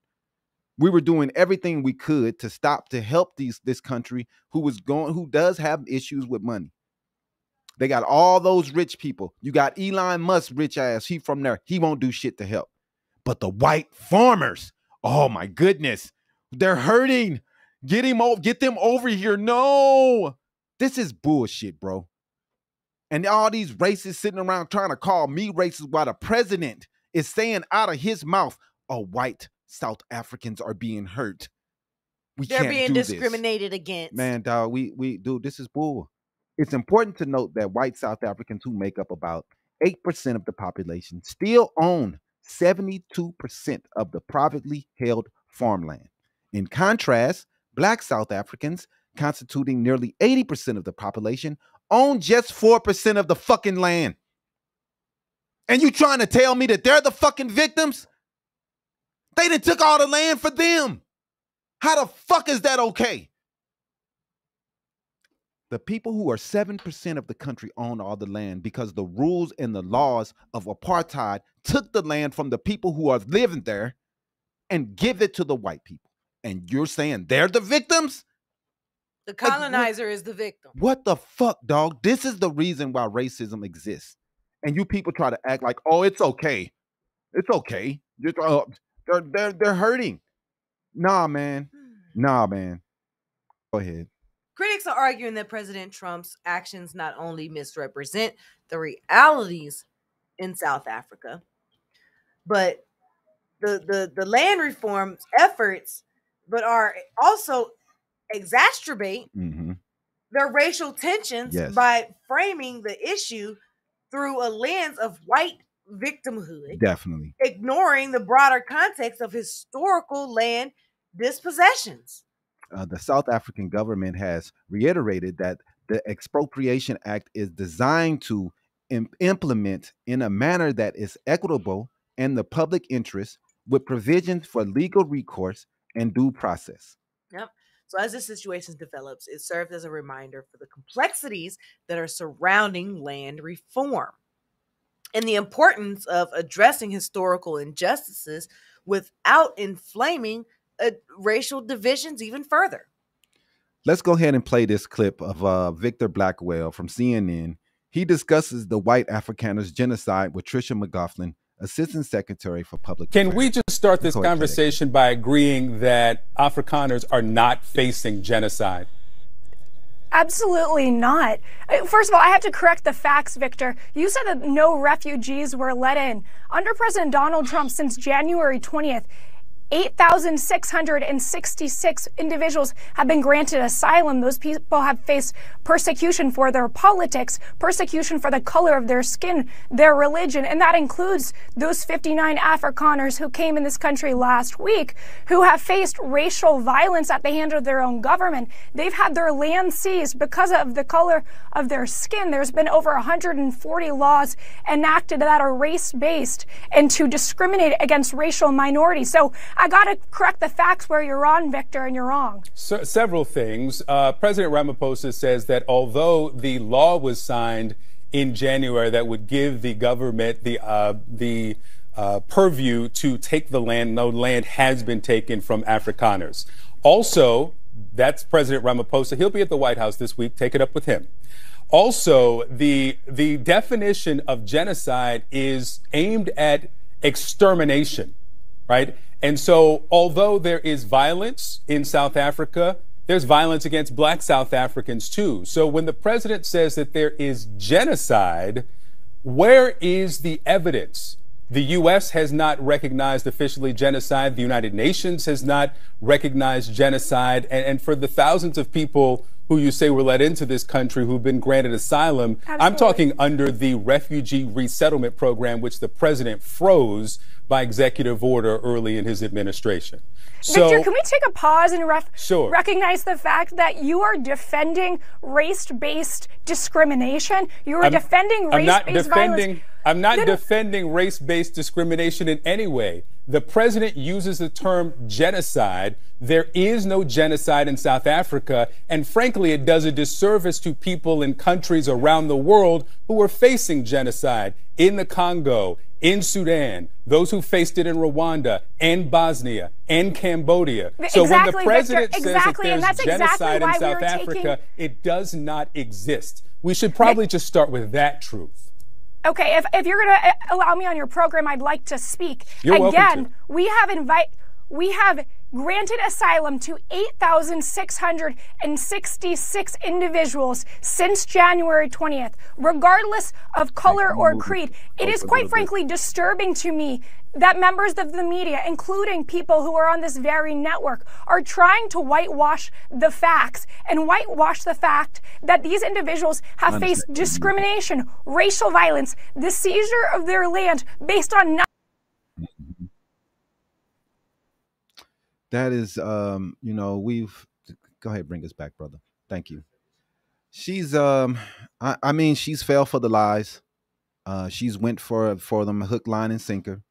We were doing everything we could to help this country who does have issues with money. They got all those rich people. You got Elon Musk, rich ass. He from there. He won't do shit to help. But the white farmers, oh my goodness, they're hurting. Get them over here. No, this is bullshit, bro. And all these racists sitting around trying to call me racist while the president is saying out of his mouth, oh, white South Africans are being hurt. They're being discriminated against. Man, dog, dude, this is bull. It's important to note that white South Africans, who make up about 8% of the population, still own 72% of the privately held farmland. In contrast, black South Africans, constituting nearly 80% of the population, own just 4% of the fucking land. And you trying to tell me that they're the fucking victims? They done took all the land for them. How the fuck is that okay? The people who are 7% of the country own all the land because the rules and the laws of apartheid took the land from the people who are living there and give it to the white people. And you're saying they're the victims? The colonizer is the victim. What the fuck, dog? This is the reason why racism exists. And you people try to act like, oh, it's okay. It's okay. They're hurting. Nah, man. Go ahead. Critics are arguing that President Trump's actions not only misrepresent the realities in South Africa, but the land reform efforts, but are also exacerbate their racial tensions by framing the issue through a lens of white victimhood. Definitely. Ignoring the broader context of historical land dispossessions. The South African government has reiterated that the Expropriation Act is designed to implement in a manner that is equitable and the public interest, with provisions for legal recourse and due process. Yep. So as this situation develops, it serves as a reminder for the complexities that are surrounding land reform and the importance of addressing historical injustices without inflaming racial divisions even further. Let's go ahead and play this clip of Victor Blackwell from CNN. He discusses the white Afrikaners genocide with Tricia McLaughlin, Assistant Secretary for Public Affairs. Can we just start this conversation by agreeing that Afrikaners are not facing genocide? Absolutely not. First of all, I have to correct the facts, Victor. You said that no refugees were let in. Under President Donald Trump, since January 20th, 8,666 individuals have been granted asylum. Those people have faced persecution for their politics, persecution for the color of their skin, their religion, and that includes those 59 Afrikaners who came in this country last week who have faced racial violence at the hands of their own government. They've had their land seized because of the color of their skin. There's been over 140 laws enacted that are race-based and to discriminate against racial minorities. So I got to correct the facts where you're wrong, Victor, and you're wrong. Several things. President Ramaphosa says that although the law was signed in January that would give the government the purview to take the land, no land has been taken from Afrikaners. Also, that's President Ramaphosa. He'll be at the White House this week. Take it up with him. Also, the definition of genocide is aimed at extermination, right? And so, although there is violence in South Africa, there's violence against black South Africans too. So when the president says that there is genocide, where is the evidence? The U.S. has not recognized officially genocide. The United Nations has not recognized genocide. And for the thousands of people who you say were let into this country who've been granted asylum, absolutely. I'm talking under the refugee resettlement program, which the president froze by executive order early in his administration. Victor, can we take a pause and sure. recognize the fact that you are defending race-based discrimination? You are defending race-based violence. I'm not defending race-based discrimination in any way. The president uses the term genocide. There is no genocide in South Africa. And frankly, it does a disservice to people in countries around the world who are facing genocide in the Congo, in Sudan, those who faced it in Rwanda and Bosnia and Cambodia. So when the president says that there's genocide in South Africa, it does not exist. We should probably just start with that truth. Okay, if you're going to allow me on your program, I'd like to speak. You're welcome to. we have granted asylum to 8,666 individuals since January 20th, regardless of color or creed. It is quite frankly disturbing to me that members of the media, including people who are on this very network, are trying to whitewash the facts and whitewash the fact that these individuals have faced discrimination, racial violence, the seizure of their land based on That is, we've, go ahead, bring us back, brother. Thank you. She's, I mean, she's fell for the lies. She's went for them hook, line, and sinker.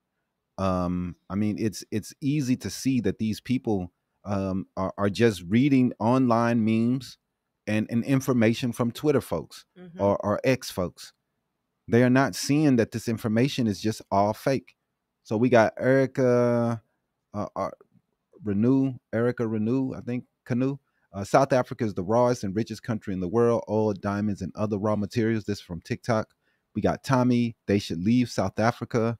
I mean, it's easy to see that these people are just reading online memes and information from Twitter folks or X folks. They are not seeing that this information is just all fake. So we got Erica Renew, I think, Canoe. South Africa is the rawest and richest country in the world. Oil, diamonds, and other raw materials. This is from TikTok. We got Tommy. They should leave South Africa.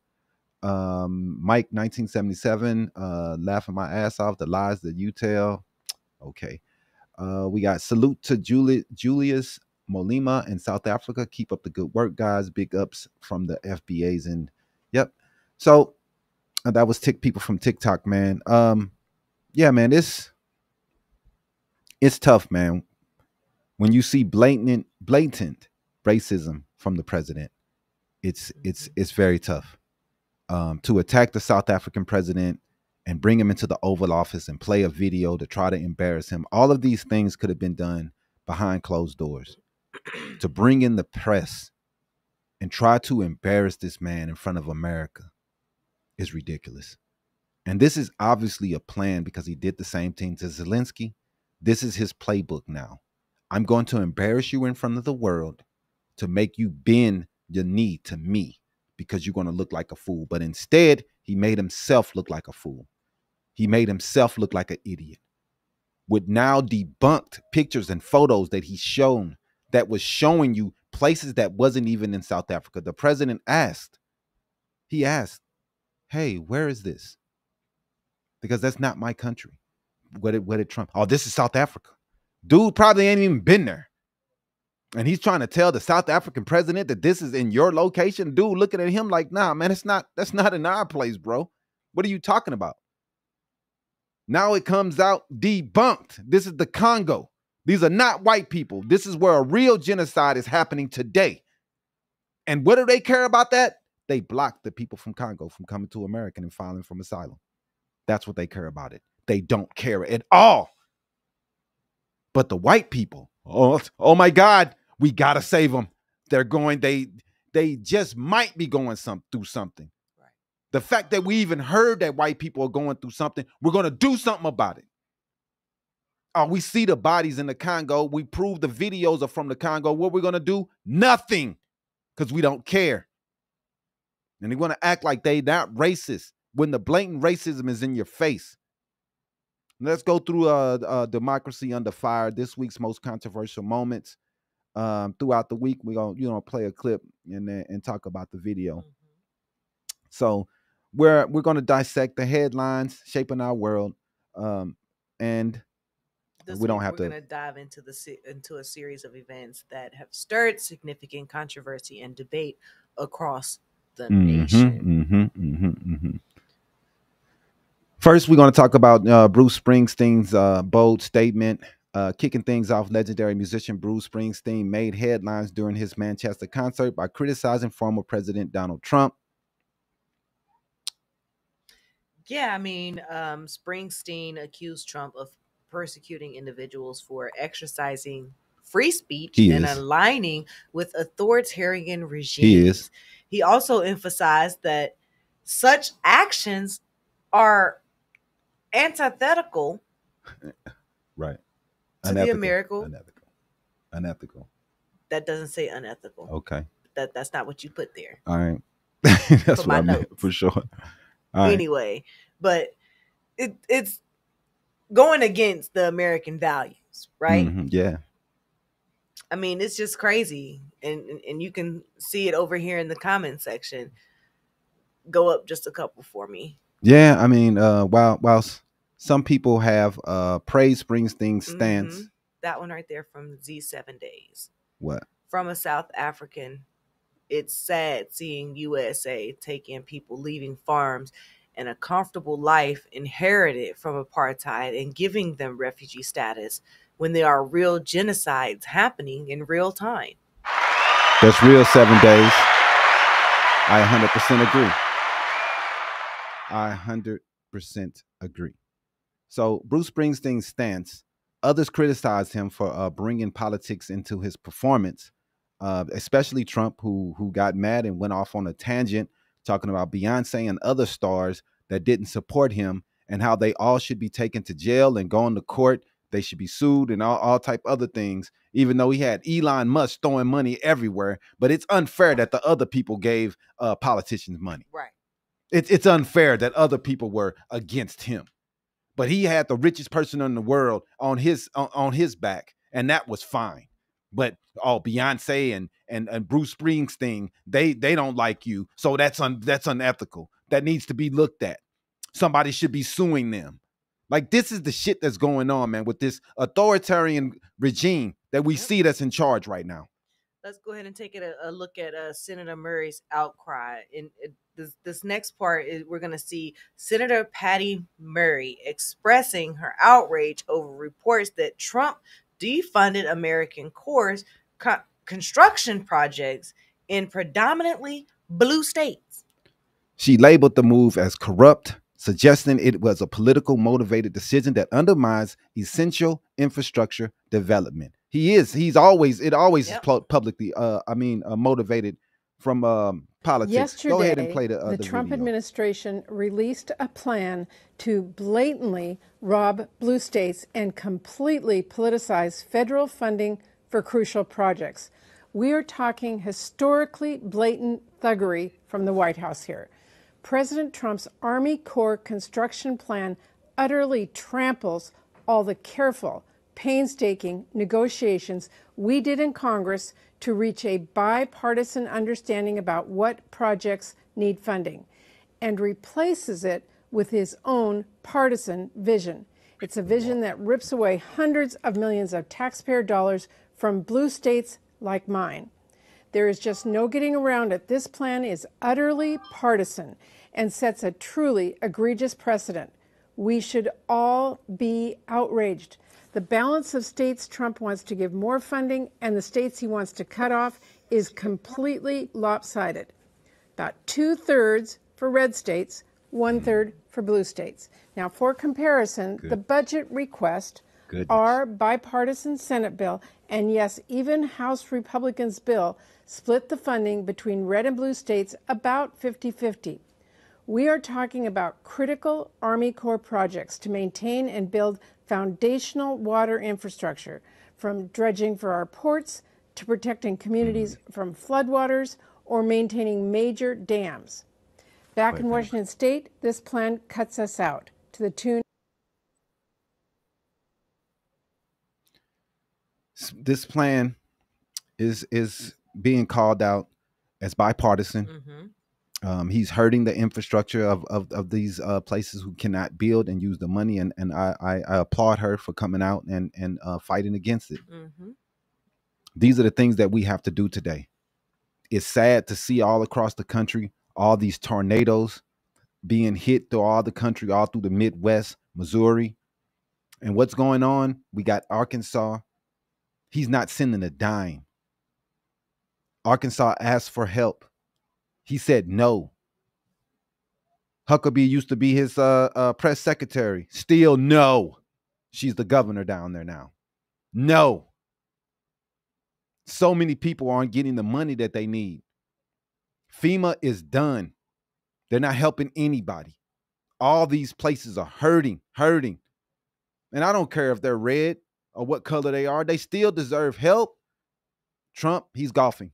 Mike 1977, laughing my ass off, the lies that you tell. Okay. We got salute to Julius Molima in South Africa. Keep up the good work, guys. Big ups from the FBAs. And yep. So that was people from TikTok, man. Yeah, man, it's tough, man. When you see blatant racism from the president, it's very tough. To attack the South African president and bring him into the Oval Office and play a video to try to embarrass him. All of these things could have been done behind closed doors. To bring in the press and try to embarrass this man in front of America is ridiculous. And this is obviously a plan because he did the same thing to Zelensky. This is his playbook now. I'm going to embarrass you in front of the world to make you bend your knee to me because you're going to look like a fool. But instead, he made himself look like a fool. He made himself look like an idiot with now debunked pictures and photos that he's shown that was showing you places that wasn't even in South Africa. The president asked, hey, where is this? Because that's not my country. What did Trump? Oh, this is South Africa. Dude probably ain't even been there. And he's trying to tell the South African president that this is in your location. Dude looking at him like, nah, man, that's not in our place, bro. What are you talking about? Now it comes out debunked. This is the Congo. These are not white people. This is where a real genocide is happening today. And what do they care about that? They block the people from Congo from coming to America and filing for asylum. That's what they care about it. They don't care at all. But the white people, oh my God, we got to save them. They just might be going through something. Right. The fact that we even heard that white people are going through something, we're going to do something about it. Oh, we see the bodies in the Congo. We prove the videos are from the Congo. What we're going to do? Nothing, because we don't care. And they want to act like they not racist when the blatant racism is in your face. Let's go through Democracy Under Fire, this week's most controversial moments. Throughout the week, we're gonna play a clip and talk about the video. Mm-hmm. So we're gonna dissect the headlines shaping our world, and this we don't week have we're gonna dive into a series of events that have stirred significant controversy and debate across the nation. First, we're going to talk about Bruce Springsteen's bold statement. Kicking things off, legendary musician Bruce Springsteen made headlines during his Manchester concert by criticizing former President Donald Trump. Yeah, I mean, Springsteen accused Trump of persecuting individuals for exercising free speech and aligning with authoritarian regimes. He also emphasized that such actions are antithetical, right? To the American, unethical. That doesn't say unethical. Okay, that's not what you put there. All right, that's what I meant for sure. Anyway, but it's going against the American values, right? Mm-hmm, yeah. I mean, it's just crazy, and you can see it over here in the comment section. Go up just a couple for me. Yeah, I mean, while some people have praised Springsteen's stance. Mm-hmm. That one right there from Z7 Days. What? From a South African. It's sad seeing USA take in people leaving farms and a comfortable life inherited from apartheid and giving them refugee status when there are real genocides happening in real time. That's real, 7 days. I 100% agree. I 100% agree. So Bruce Springsteen's stance, others criticized him for bringing politics into his performance, especially Trump, who got mad and went off on a tangent talking about Beyonce and other stars that didn't support him and how they all should be taken to jail and going to court. They should be sued and all type other things, even though he had Elon Musk throwing money everywhere. But it's unfair that the other people gave politicians money. Right. It's unfair that other people were against him. But he had the richest person in the world on his back, and that was fine. But Beyonce and Bruce Springsteen, they don't like you, so that's unethical. That needs to be looked at. Somebody should be suing them. Like, this is the shit that's going on, man, with this authoritarian regime that we see that's in charge right now. Let's go ahead and take a look at Senator Murray's outcry. In this next part is we're going to see Senator Patty Murray expressing her outrage over reports that Trump defunded American Corps construction projects in predominantly blue states. She labeled the move as corrupt, suggesting it was a political motivated decision that undermines essential infrastructure development. He's always publicly motivated from politics. Yesterday, go ahead and play the Trump video. administration released a plan to blatantly rob blue states and completely politicize federal funding for crucial projects. We are talking historically blatant thuggery from the White House here. President Trump's Army Corps construction plan utterly tramples all the careful, painstaking negotiations we did in Congress to reach a bipartisan understanding about what projects need funding, and replaces it with his own partisan vision. It's a vision that rips away hundreds of millions of taxpayer dollars from blue states like mine. There is just no getting around it. This plan is utterly partisan and sets a truly egregious precedent. We should all be outraged. The balance of states Trump wants to give more funding and the states he wants to cut off is completely lopsided. About 2/3 for red states, 1/3 for blue states. Now, for comparison, the budget request, our bipartisan Senate bill, and yes, even House Republicans' bill, split the funding between red and blue states about 50-50. We are talking about critical Army Corps projects to maintain and build foundational water infrastructure, from dredging for our ports to protecting communities from floodwaters or maintaining major dams. Back in Washington State, this plan cuts us out to the tune. This plan is being called out as bipartisan. He's hurting the infrastructure of these places who cannot build and use the money, and I applaud her for coming out and fighting against it. These are the things that we have to do today. It's sad to see all across the country all these tornadoes being hit through all the country, all through the Midwest, Missouri. And what's going on? We got Arkansas. He's not sending a dime. Arkansas asked for help. He said no. Huckabee used to be his press secretary. Still no. She's the governor down there now. No. So many people aren't getting the money that they need. FEMA is done. They're not helping anybody. All these places are hurting. And I don't care if they're red or what color they are. They still deserve help. Trump, he's golfing.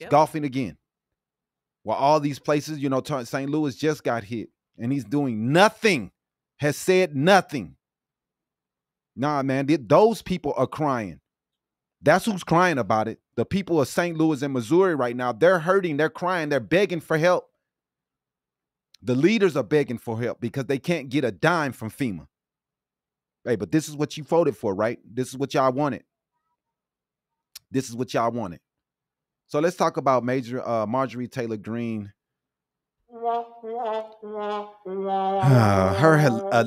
He's golfing again. While all these places, you know, St. Louis just got hit. And he's doing nothing. Has said nothing. Nah, man, those people are crying. That's who's crying about it. The people of St. Louis and Missouri right now, they're hurting, they're crying, they're begging for help. The leaders are begging for help because they can't get a dime from FEMA. Hey, but this is what you voted for, right? This is what y'all wanted. This is what y'all wanted. So let's talk about Major Marjorie Taylor Greene. Her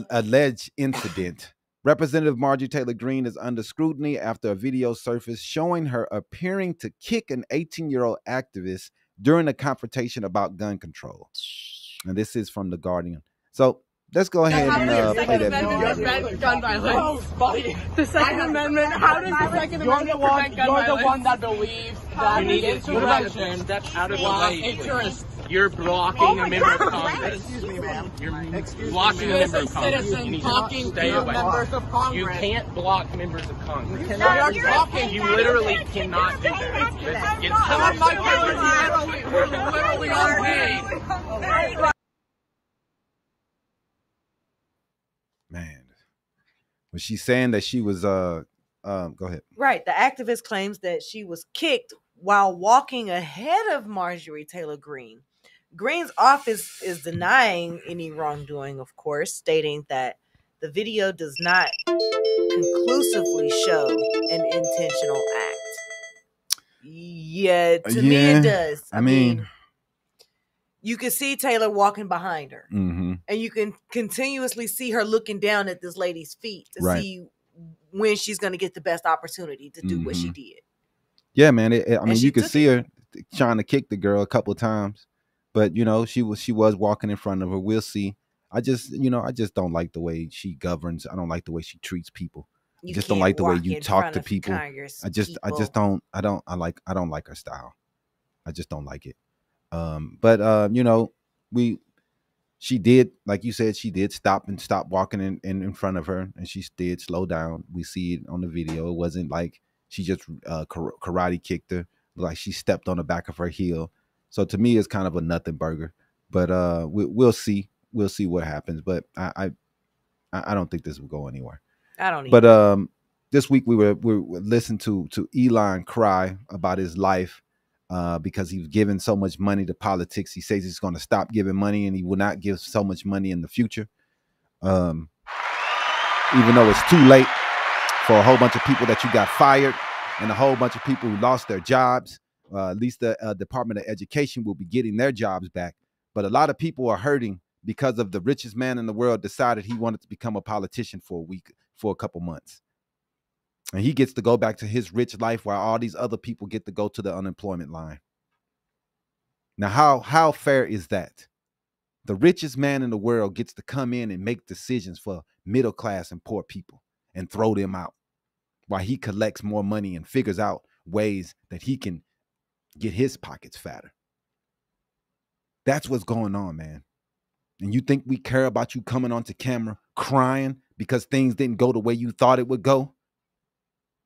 alleged incident. Representative Marjorie Taylor Greene is under scrutiny after a video surfaced showing her appearing to kick an 18-year-old activist during a confrontation about gun control. And this is from The Guardian. So let's go ahead and play that video. Gun violence. The Second Amendment. How does the Second Amendment prevent gun violence? You're the one that believes that the insurrection. Step out of the way. You're blocking a member of Congress. Excuse me, ma'am. You're blocking a member of Congress. Citizen talking to members of Congress. You can't block members of Congress. You literally cannot do that. We're literally unpaid. Man, was she saying that she was go ahead. Right. The activist claims that she was kicked while walking ahead of Marjorie Taylor Greene. Greene's office is denying any wrongdoing, of course, stating that the video does not conclusively show an intentional act. Yeah, to me it does. I mean, you can see Taylor walking behind her, and you can continuously see her looking down at this lady's feet to see when she's going to get the best opportunity to do what she did. Yeah, man. I mean, you can see her trying to kick the girl a couple of times, but you know, she was walking in front of her. We'll see. I just don't like the way she governs. I don't like the way she treats people. I just don't like the way you talk to people. I don't like her style. I just don't like it. But you know, she did, like you said, she did stop walking in front of her, and she did slow down. We see it on the video. It wasn't like She just karate kicked her, like she stepped on the back of her heel. So to me, it's kind of a nothing burger. But we'll see. We'll see what happens. But I don't think this will go anywhere. I don't. But this week we were listening to Elon cry about his life because he's given so much money to politics. He says he's going to stop giving money and he will not give so much money in the future. Even though it's too late for a whole bunch of people that you got fired and a whole bunch of people who lost their jobs. At least the Department of Education will be getting their jobs back. But a lot of people are hurting because of the richest man in the world decided he wanted to become a politician for a couple months. And he gets to go back to his rich life while all these other people get to go to the unemployment line. Now, how fair is that? The richest man in the world gets to come in and make decisions for middle class and poor people and throw them out while he collects more money and figures out ways that he can get his pockets fatter. That's what's going on, man. And you think we care about you coming onto camera crying because things didn't go the way you thought it would go?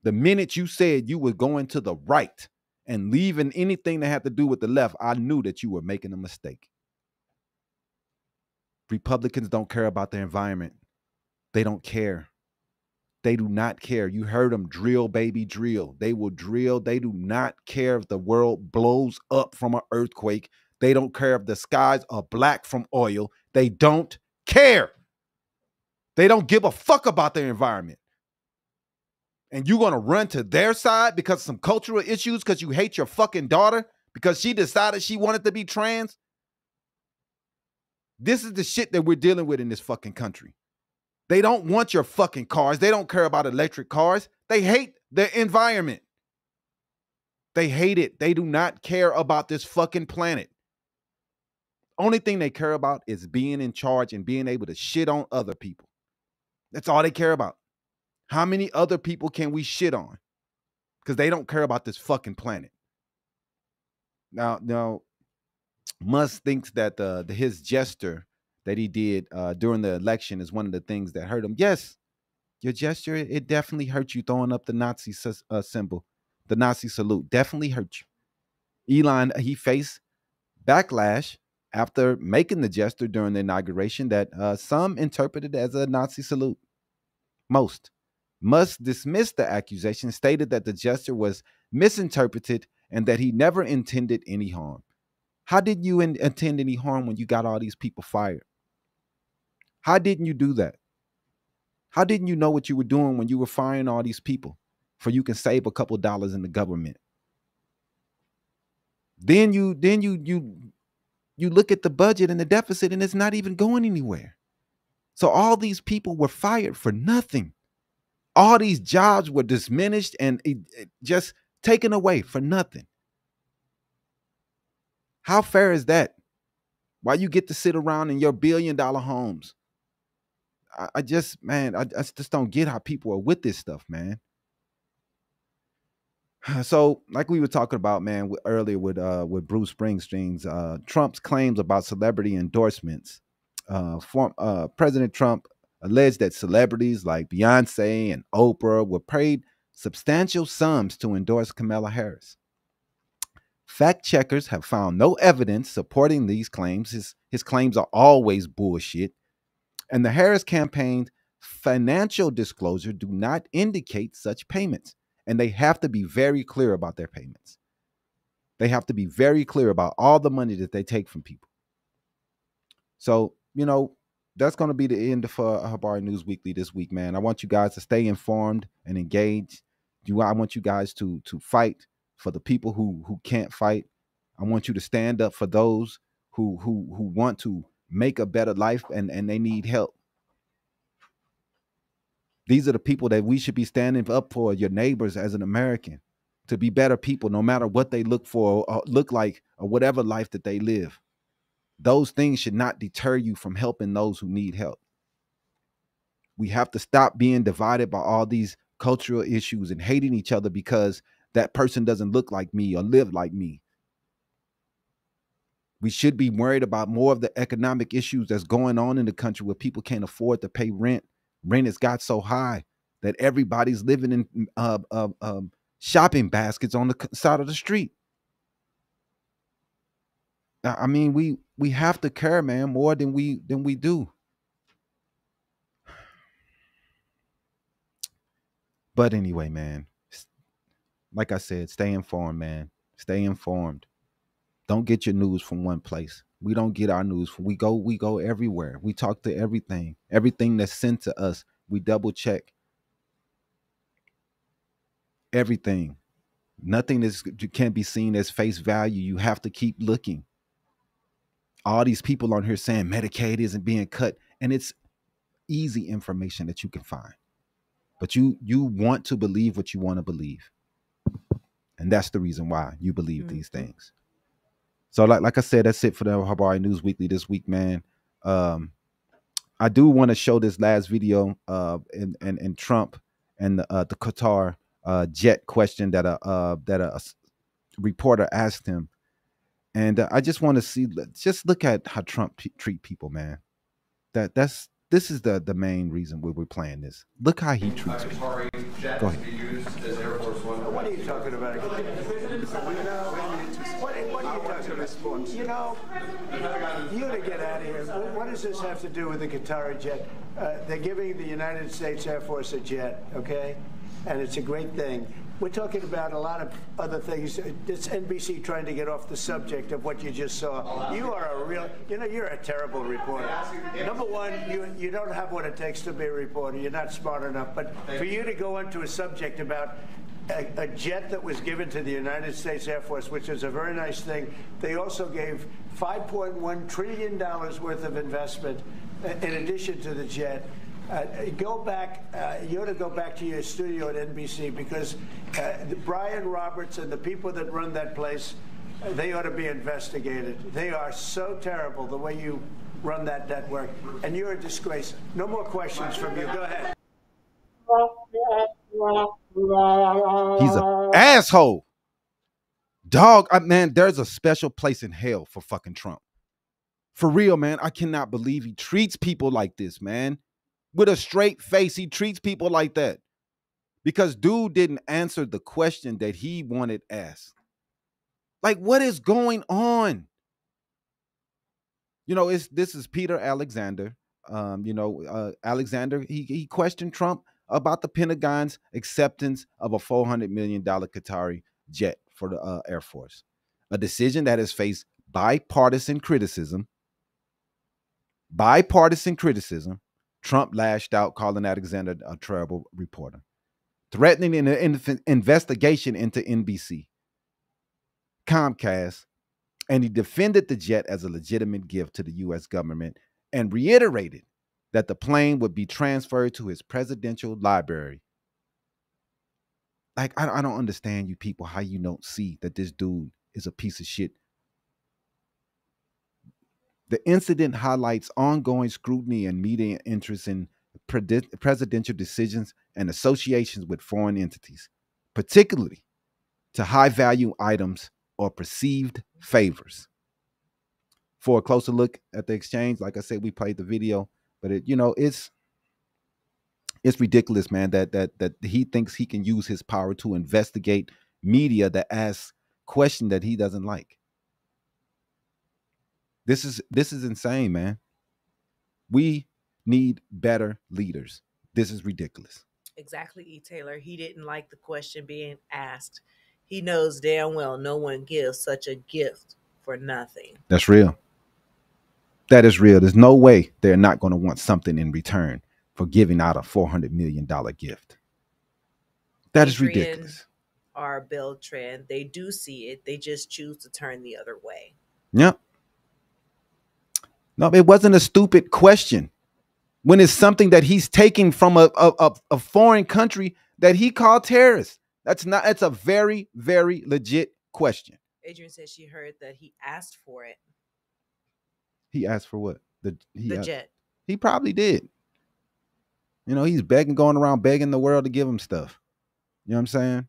The minute you said you were going to the right and leaving anything that had to do with the left, I knew that you were making a mistake. Republicans don't care about their environment. They don't care. They do not care. You heard them drill, baby, drill. They will drill. They do not care if the world blows up from an earthquake. They don't care if the skies are black from oil. They don't care. They don't give a fuck about their environment. And you're going to run to their side because of some cultural issues because you hate your fucking daughter because she decided she wanted to be trans? This is the shit that we're dealing with in this fucking country. They don't want your fucking cars. They don't care about electric cars. They hate the environment. They hate it. They do not care about this fucking planet. Only thing they care about is being in charge and being able to shit on other people. That's all they care about. How many other people can we shit on? Because they don't care about this fucking planet. Now, Musk thinks that his gesture that he did during the election is one of the things that hurt him. Yes, your gesture, it definitely hurt you throwing up the Nazi symbol, the Nazi salute. Definitely hurt you. Elon, he faced backlash after making the gesture during the inauguration that some interpreted as a Nazi salute. Most. Musk dismissed the accusation, stated that the gesture was misinterpreted and that he never intended any harm. How did you intend any harm when you got all these people fired? How didn't you do that? How didn't you know what you were doing when you were firing all these people for you can save a couple dollars in the government? Then you look at the budget and the deficit and it's not even going anywhere. So all these people were fired for nothing. All these jobs were diminished and it just taken away for nothing. How fair is that? Why you get to sit around in your $1 billion homes? I just don't get how people are with this stuff, man. So, like we were talking about, man, earlier with Bruce Springsteen's Trump's claims about celebrity endorsements. President Trump alleged that celebrities like Beyonce and Oprah were paid substantial sums to endorse Kamala Harris. Fact checkers have found no evidence supporting these claims. His claims are always bullshit. And the Harris campaign's financial disclosure do not indicate such payments. And they have to be very clear about their payments. They have to be very clear about all the money that they take from people. So, that's going to be the end for Habari News Weekly this week, man. I want you guys to stay informed and engaged. I want you guys to fight for the people who can't fight. I want you to stand up for those who want to make a better life and they need help. These are the people that we should be standing up for, your neighbors as an American, to be better people no matter what they look for or look like or whatever life that they live. Those things should not deter you from helping those who need help. We have to stop being divided by all these cultural issues and hating each other because that person doesn't look like me or live like me. We should be worried about more of the economic issues that's going on in the country where people can't afford to pay rent. Rent has got so high that everybody's living in shopping baskets on the side of the street. I mean, we have to care, man, more than we do. But anyway, man, like I said, stay informed, man. Stay informed. Don't get your news from one place. We don't get our news from, we go everywhere. We talk to everything. Everything that's sent to us, we double check. Everything. Nothing can be seen as face value. You have to keep looking. All these people on here saying Medicaid isn't being cut, and it's easy information that you can find. But you want to believe what you want to believe. And that's the reason why you believe these things. So like I said, that's it for the Habari News Weekly this week, man. I do want to show this last video in Trump and the Qatar jet question that a reporter asked him. And I just want to see, just look at how Trump treat people, man. This is the main reason we're playing this. Look how he treats people. Go ahead. What are you talking about? What are you talking about? You know, you to get out of here. What does this have to do with the Qatari jet? They're giving the United States Air Force a jet, okay? And it's a great thing. We're talking about a lot of other things. It's NBC trying to get off the subject of what you just saw. You are a real, you're a terrible reporter. Number one, you don't have what it takes to be a reporter. You're not smart enough. But for you to go into a subject about a jet that was given to the United States Air Force, which is a very nice thing. They also gave $5.1 trillion worth of investment in addition to the jet. Go back, you ought to go back to your studio at NBC, because Brian Roberts and the people that run that place, they ought to be investigated. They are so terrible the way you run that network, and you're a disgrace. No more questions from you. Go ahead. He's an asshole. Dog, man, there's a special place in hell for fucking Trump. For real, man. I cannot believe he treats people like this, man. With a straight face, he treats people like that. Because dude didn't answer the question that he wanted asked. Like, what is going on? This is Peter Alexander. Alexander, he questioned Trump about the Pentagon's acceptance of a $400 million Qatari jet for the Air Force, a decision that has faced bipartisan criticism. Trump lashed out, calling Alexander a terrible reporter, threatening an investigation into NBC, Comcast, and he defended the jet as a legitimate gift to the U.S. government and reiterated that the plane would be transferred to his presidential library. Like, I don't understand you people, how you don't see that this dude is a piece of shit. The incident highlights ongoing scrutiny and media interest in presidential decisions and associations with foreign entities, particularly to high-value items or perceived favors. For a closer look at the exchange, like I said, we played the video, but it's ridiculous, man, that he thinks he can use his power to investigate media that asks questions that he doesn't like. This is insane, man. We need better leaders. This is ridiculous. Exactly, E. Taylor. He didn't like the question being asked. He knows damn well no one gives such a gift for nothing. That's real. That is real. There's no way they're not going to want something in return for giving out a $400 million gift. That is ridiculous. Or Beltran, they do see it. They just choose to turn the other way. Yep. No, it wasn't a stupid question. When it's something that he's taking from a foreign country that he called terrorist. It's a very, very legit question. Adrian said she heard that he asked for it. He asked for what? The jet. He probably did. He's going around begging the world to give him stuff. You know what I'm saying?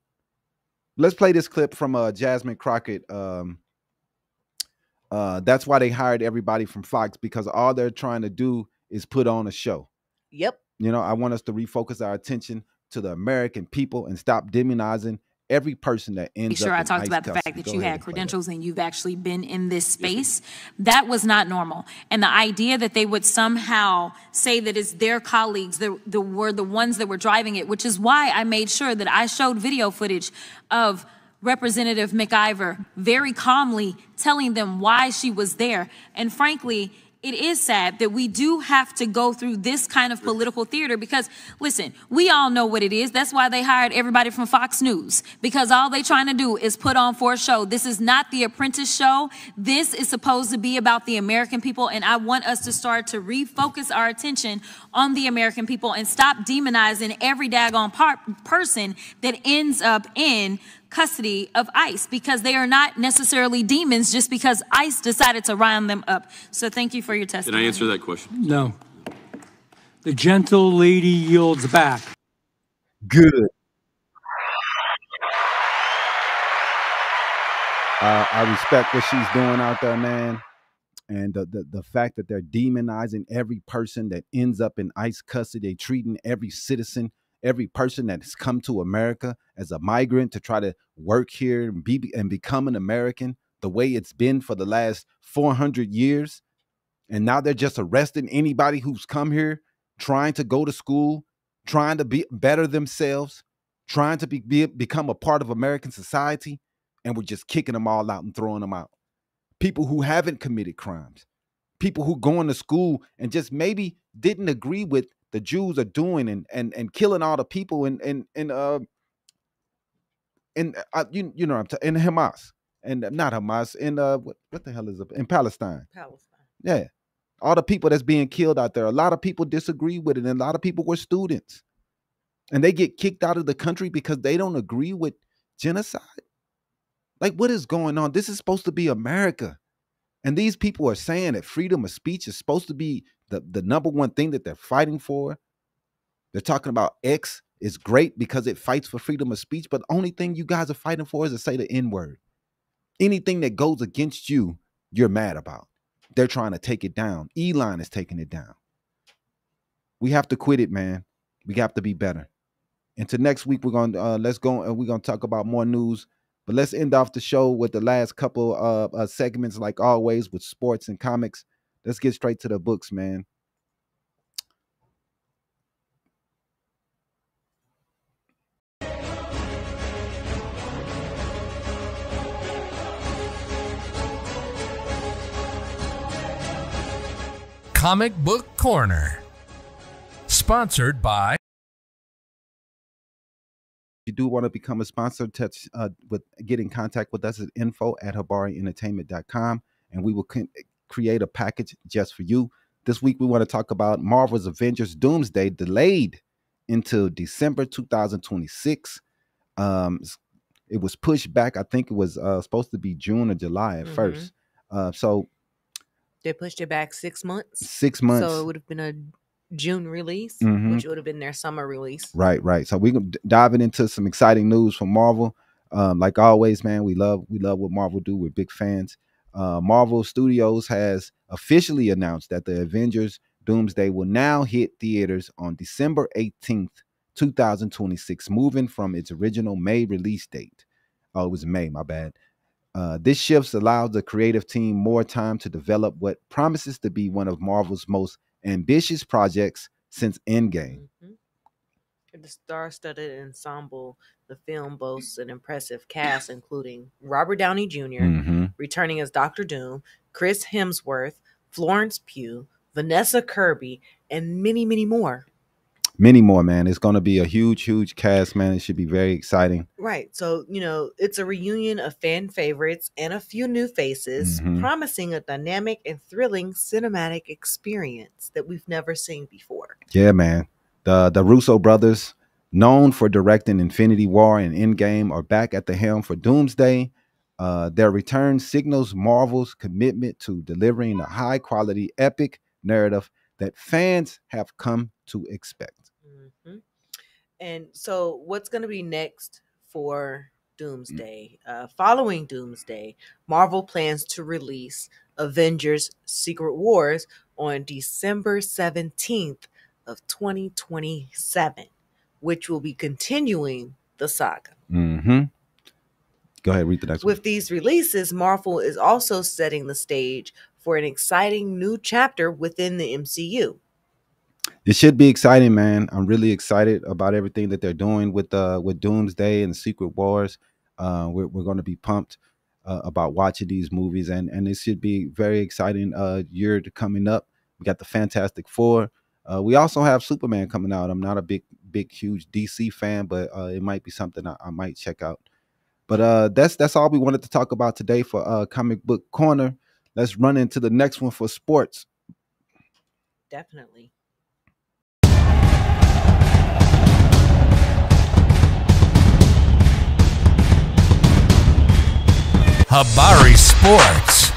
Let's play this clip from Jasmine Crockett. That's why they hired everybody from Fox, because all they're trying to do is put on a show. Yep. I want us to refocus our attention to the American people and stop demonizing every person that ends sure up I in talked ICE about the fact custody. that Go you ahead had and play that. credentials and you've actually been in this space. That was not normal. And the idea that they would somehow say that it's their colleagues that were the ones that were driving it, which is why I made sure that I showed video footage of Representative McIver very calmly telling them why she was there. And frankly, it is sad that we do have to go through this kind of political theater because, listen, we all know what it is. That's why they hired everybody from Fox News, because all they trying to do is put on for a show. This is not the Apprentice show. This is supposed to be about the American people, and I want us to start to refocus our attention on the American people and stop demonizing every daggone person that ends up in custody of ICE, because they are not necessarily demons just because ICE decided to round them up. So thank you for your testimony. Can I answer that question? No. The gentle lady yields back. Good. I respect what she's doing out there, man. And the fact that they're demonizing every person that ends up in ICE custody, they treating every citizen, every person that has come to America as a migrant to try to work here and become an American the way it's been for the last 400 years. And now they're just arresting anybody who's come here, trying to go to school, trying to better themselves, trying to become a part of American society. And we're just kicking them all out and throwing them out. People who haven't committed crimes, people who going to school and just maybe didn't agree with the Jews are doing and killing all the people in Hamas, and not Hamas, in what the hell is it, in Palestine. Yeah, all the people that's being killed out there. A lot of people disagree with it, and a lot of people were students, and they get kicked out of the country because they don't agree with genocide. Like, what is going on? This is supposed to be America. And these people are saying that freedom of speech is supposed to be the number one thing that they're fighting for. They're talking about X is great because it fights for freedom of speech, but the only thing you guys are fighting for is to say the N-word. Anything that goes against you, you're mad about. They're trying to take it down. Elon is taking it down. We have to quit it, man. We have to be better. Until next week, we're gonna let's go and we're gonna talk about more news. But let's end off the show with the last couple of segments, like always, with sports and comics. Let's get straight to the books, man. Comic Book Corner. Sponsored by... If you do want to become a sponsor, get in contact with us at info@habarientertainment.com, and we will create a package just for you. This week, we want to talk about Marvel's Avengers Doomsday, delayed until December 2026. It was pushed back. I think it was supposed to be June or July at first. So they pushed it back 6 months. 6 months. So it would have been a June release, which would have been their summer release. Right. So we're diving into some exciting news from Marvel. Like always, man, we love what Marvel do. We're big fans. Marvel Studios has officially announced that the Avengers Doomsday will now hit theaters on December 18th, 2026, moving from its original May release date. Oh, it was May, my bad. This shift allows the creative team more time to develop what promises to be one of Marvel's most ambitious projects since Endgame. The star-studded ensemble, the film boasts an impressive cast, including Robert Downey Jr. Returning as Dr. Doom, Chris Hemsworth, Florence Pugh, Vanessa Kirby, and many, many more. Many more, man. It's going to be a huge cast, man. It should be very exciting. Right. So, it's a reunion of fan favorites and a few new faces, promising a dynamic and thrilling cinematic experience that we've never seen before. Yeah, man. The Russo brothers, known for directing Infinity War and Endgame, are back at the helm for Doomsday. Their return signals Marvel's commitment to delivering a high-quality, epic narrative that fans have come to expect. And so what's going to be next for Doomsday? Following Doomsday, Marvel plans to release Avengers Secret Wars on December 17th of 2027, which will be continuing the saga. Go ahead, read the next one. With these releases, Marvel is also setting the stage for an exciting new chapter within the MCU. It should be exciting, man. I'm really excited about everything that they're doing with Doomsday and Secret Wars. We're going to be pumped about watching these movies, and it should be very exciting year coming up. We got the Fantastic Four. We also have Superman coming out. I'm not a big, huge DC fan, but it might be something I might check out. But that's all we wanted to talk about today for Comic Book Corner. Let's run into the next one for sports. Definitely. Habari Sports.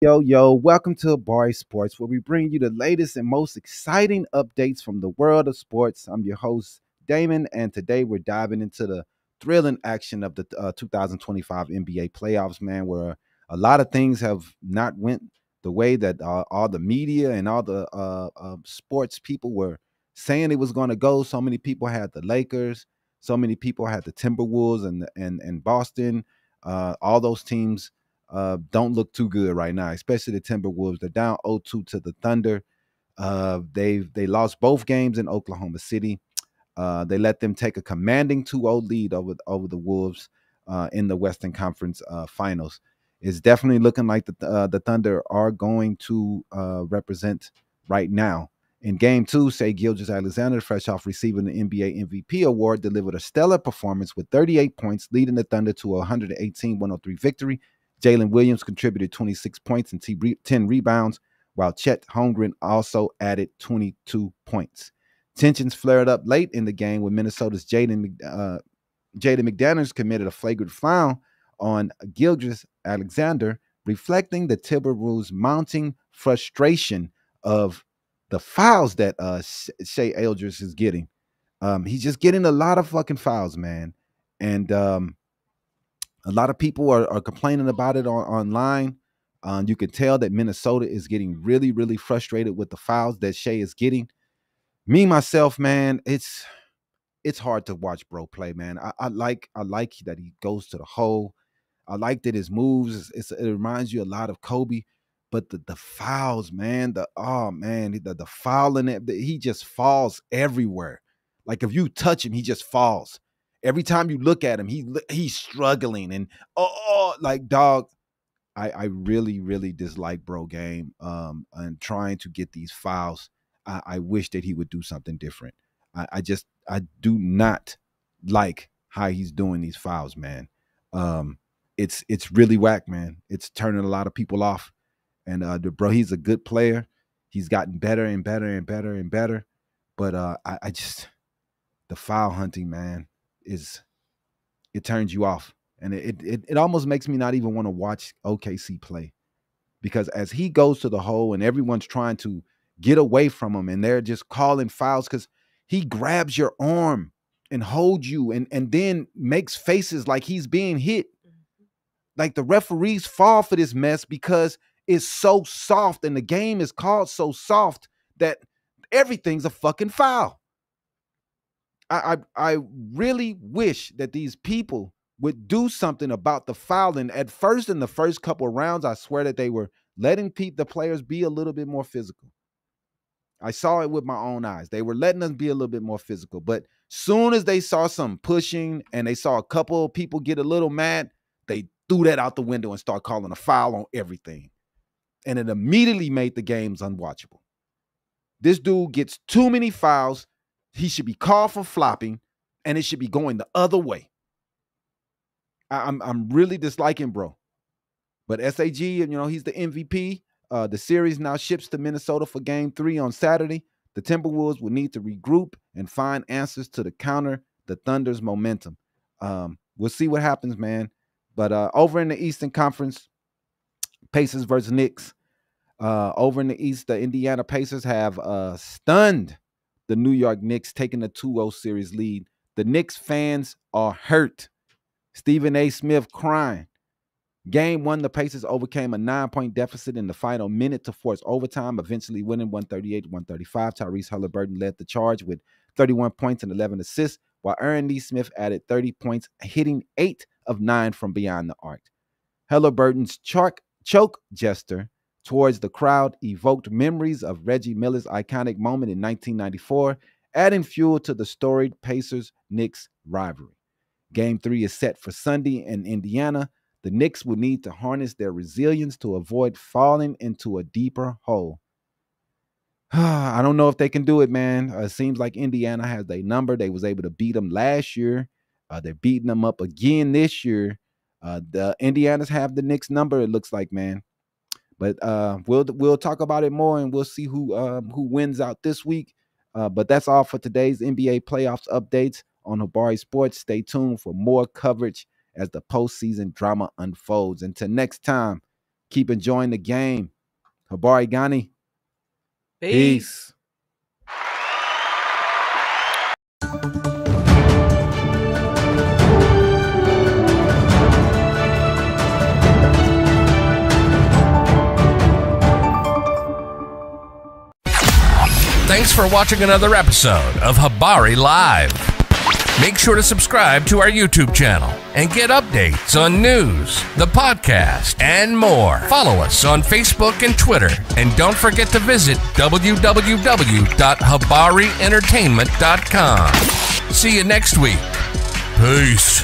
Yo, welcome to Habari Sports, where we bring you the latest and most exciting updates from the world of sports. I'm your host, Damon, and today we're diving into the thrilling action of the 2025 NBA playoffs, man, where a lot of things have not went the way that all the media and all the sports people were saying it was going to go. So many people had the Lakers, so many people had the Timberwolves and Boston, all those teams don't look too good right now, especially the Timberwolves. They're down 0-2 to the Thunder. They lost both games in Oklahoma City. They let them take a commanding 2-0 lead over the Wolves in the Western Conference Finals. It's definitely looking like the Thunder are going to represent right now. In Game 2, Shai Gilgeous-Alexander, fresh off receiving the NBA MVP award, delivered a stellar performance with 38 points, leading the Thunder to a 118-103 victory. Jalen Williams contributed 26 points and 10 rebounds, while Chet Holmgren also added 22 points. Tensions flared up late in the game when Minnesota's Jaden McDaniels committed a flagrant foul on Gilgeous-Alexander, reflecting the Timberwolves' mounting frustration of the fouls that Shai Gilgeous is getting. He's just getting a lot of fucking fouls, man. And a lot of people are complaining about it online. You can tell that Minnesota is getting really, really frustrated with the fouls that Shai is getting. Me, myself, man, it's hard to watch bro play, man. I like that he goes to the hole. I like that his moves, it reminds you a lot of Kobe. But the fouls, man, the fouling, he just falls everywhere. Like if you touch him, he just falls. Every time you look at him, he's struggling. And like dog, I really, really dislike bro game and trying to get these fouls. I wish that he would do something different. I do not like how he's doing these fouls, man. It's really whack, man. It's turning a lot of people off. And bro, he's a good player. He's gotten better and better and better and better. But I just, the foul hunting, man, it turns you off. And it almost makes me not even want to watch OKC play. Because as he goes to the hole and everyone's trying to get away from him and they're just calling fouls because he grabs your arm and holds you and then makes faces like he's being hit. Like the referees fall for this mess because it's so soft and the game is called so soft that everything's a fucking foul. I really wish that these people would do something about the fouling. At first, in the first couple of rounds, I swear that they were letting the players be a little bit more physical. I saw it with my own eyes. They were letting us be a little bit more physical. But soon as they saw some pushing and they saw a couple of people get a little mad, they threw that out the window and start calling a foul on everything. And it immediately made the games unwatchable. This dude gets too many fouls. He should be called for flopping, and it should be going the other way. I'm really disliking bro. But SAG, he's the MVP. The series now ships to Minnesota for Game 3 on Saturday. The Timberwolves will need to regroup and find answers to counter the Thunder's momentum. We'll see what happens, man. But over in the Eastern Conference, Pacers versus Knicks. Over in the East, the Indiana Pacers have stunned the New York Knicks, taking a 2-0 series lead. The Knicks fans are hurt. Stephen A. Smith crying. Game 1, the Pacers overcame a 9-point deficit in the final minute to force overtime, eventually winning 138-135. Tyrese Halliburton led the charge with 31 points and 11 assists, while Aaron Nesmith added 30 points, hitting 8 of 9 from beyond the arc. Halliburton's choke gesture towards the crowd evoked memories of Reggie Miller's iconic moment in 1994, adding fuel to the storied Pacers-Knicks rivalry. Game 3 is set for Sunday in Indiana. The Knicks will need to harness their resilience to avoid falling into a deeper hole. I don't know if they can do it, man. It seems like Indiana has their number. They was able to beat them last year. They're beating them up again this year. The Indianas have the Knicks number, it looks like, man. But we'll talk about it more, and we'll see who wins out this week. But that's all for today's NBA playoffs updates on Habari Sports. Stay tuned for more coverage as the postseason drama unfolds. Until next time, keep enjoying the game. Habari Ghani. Peace. Thanks for watching another episode of Habari Live. Make sure to subscribe to our YouTube channel and get updates on news, the podcast, and more. Follow us on Facebook and Twitter. And don't forget to visit www.habarientertainment.com. See you next week. Peace.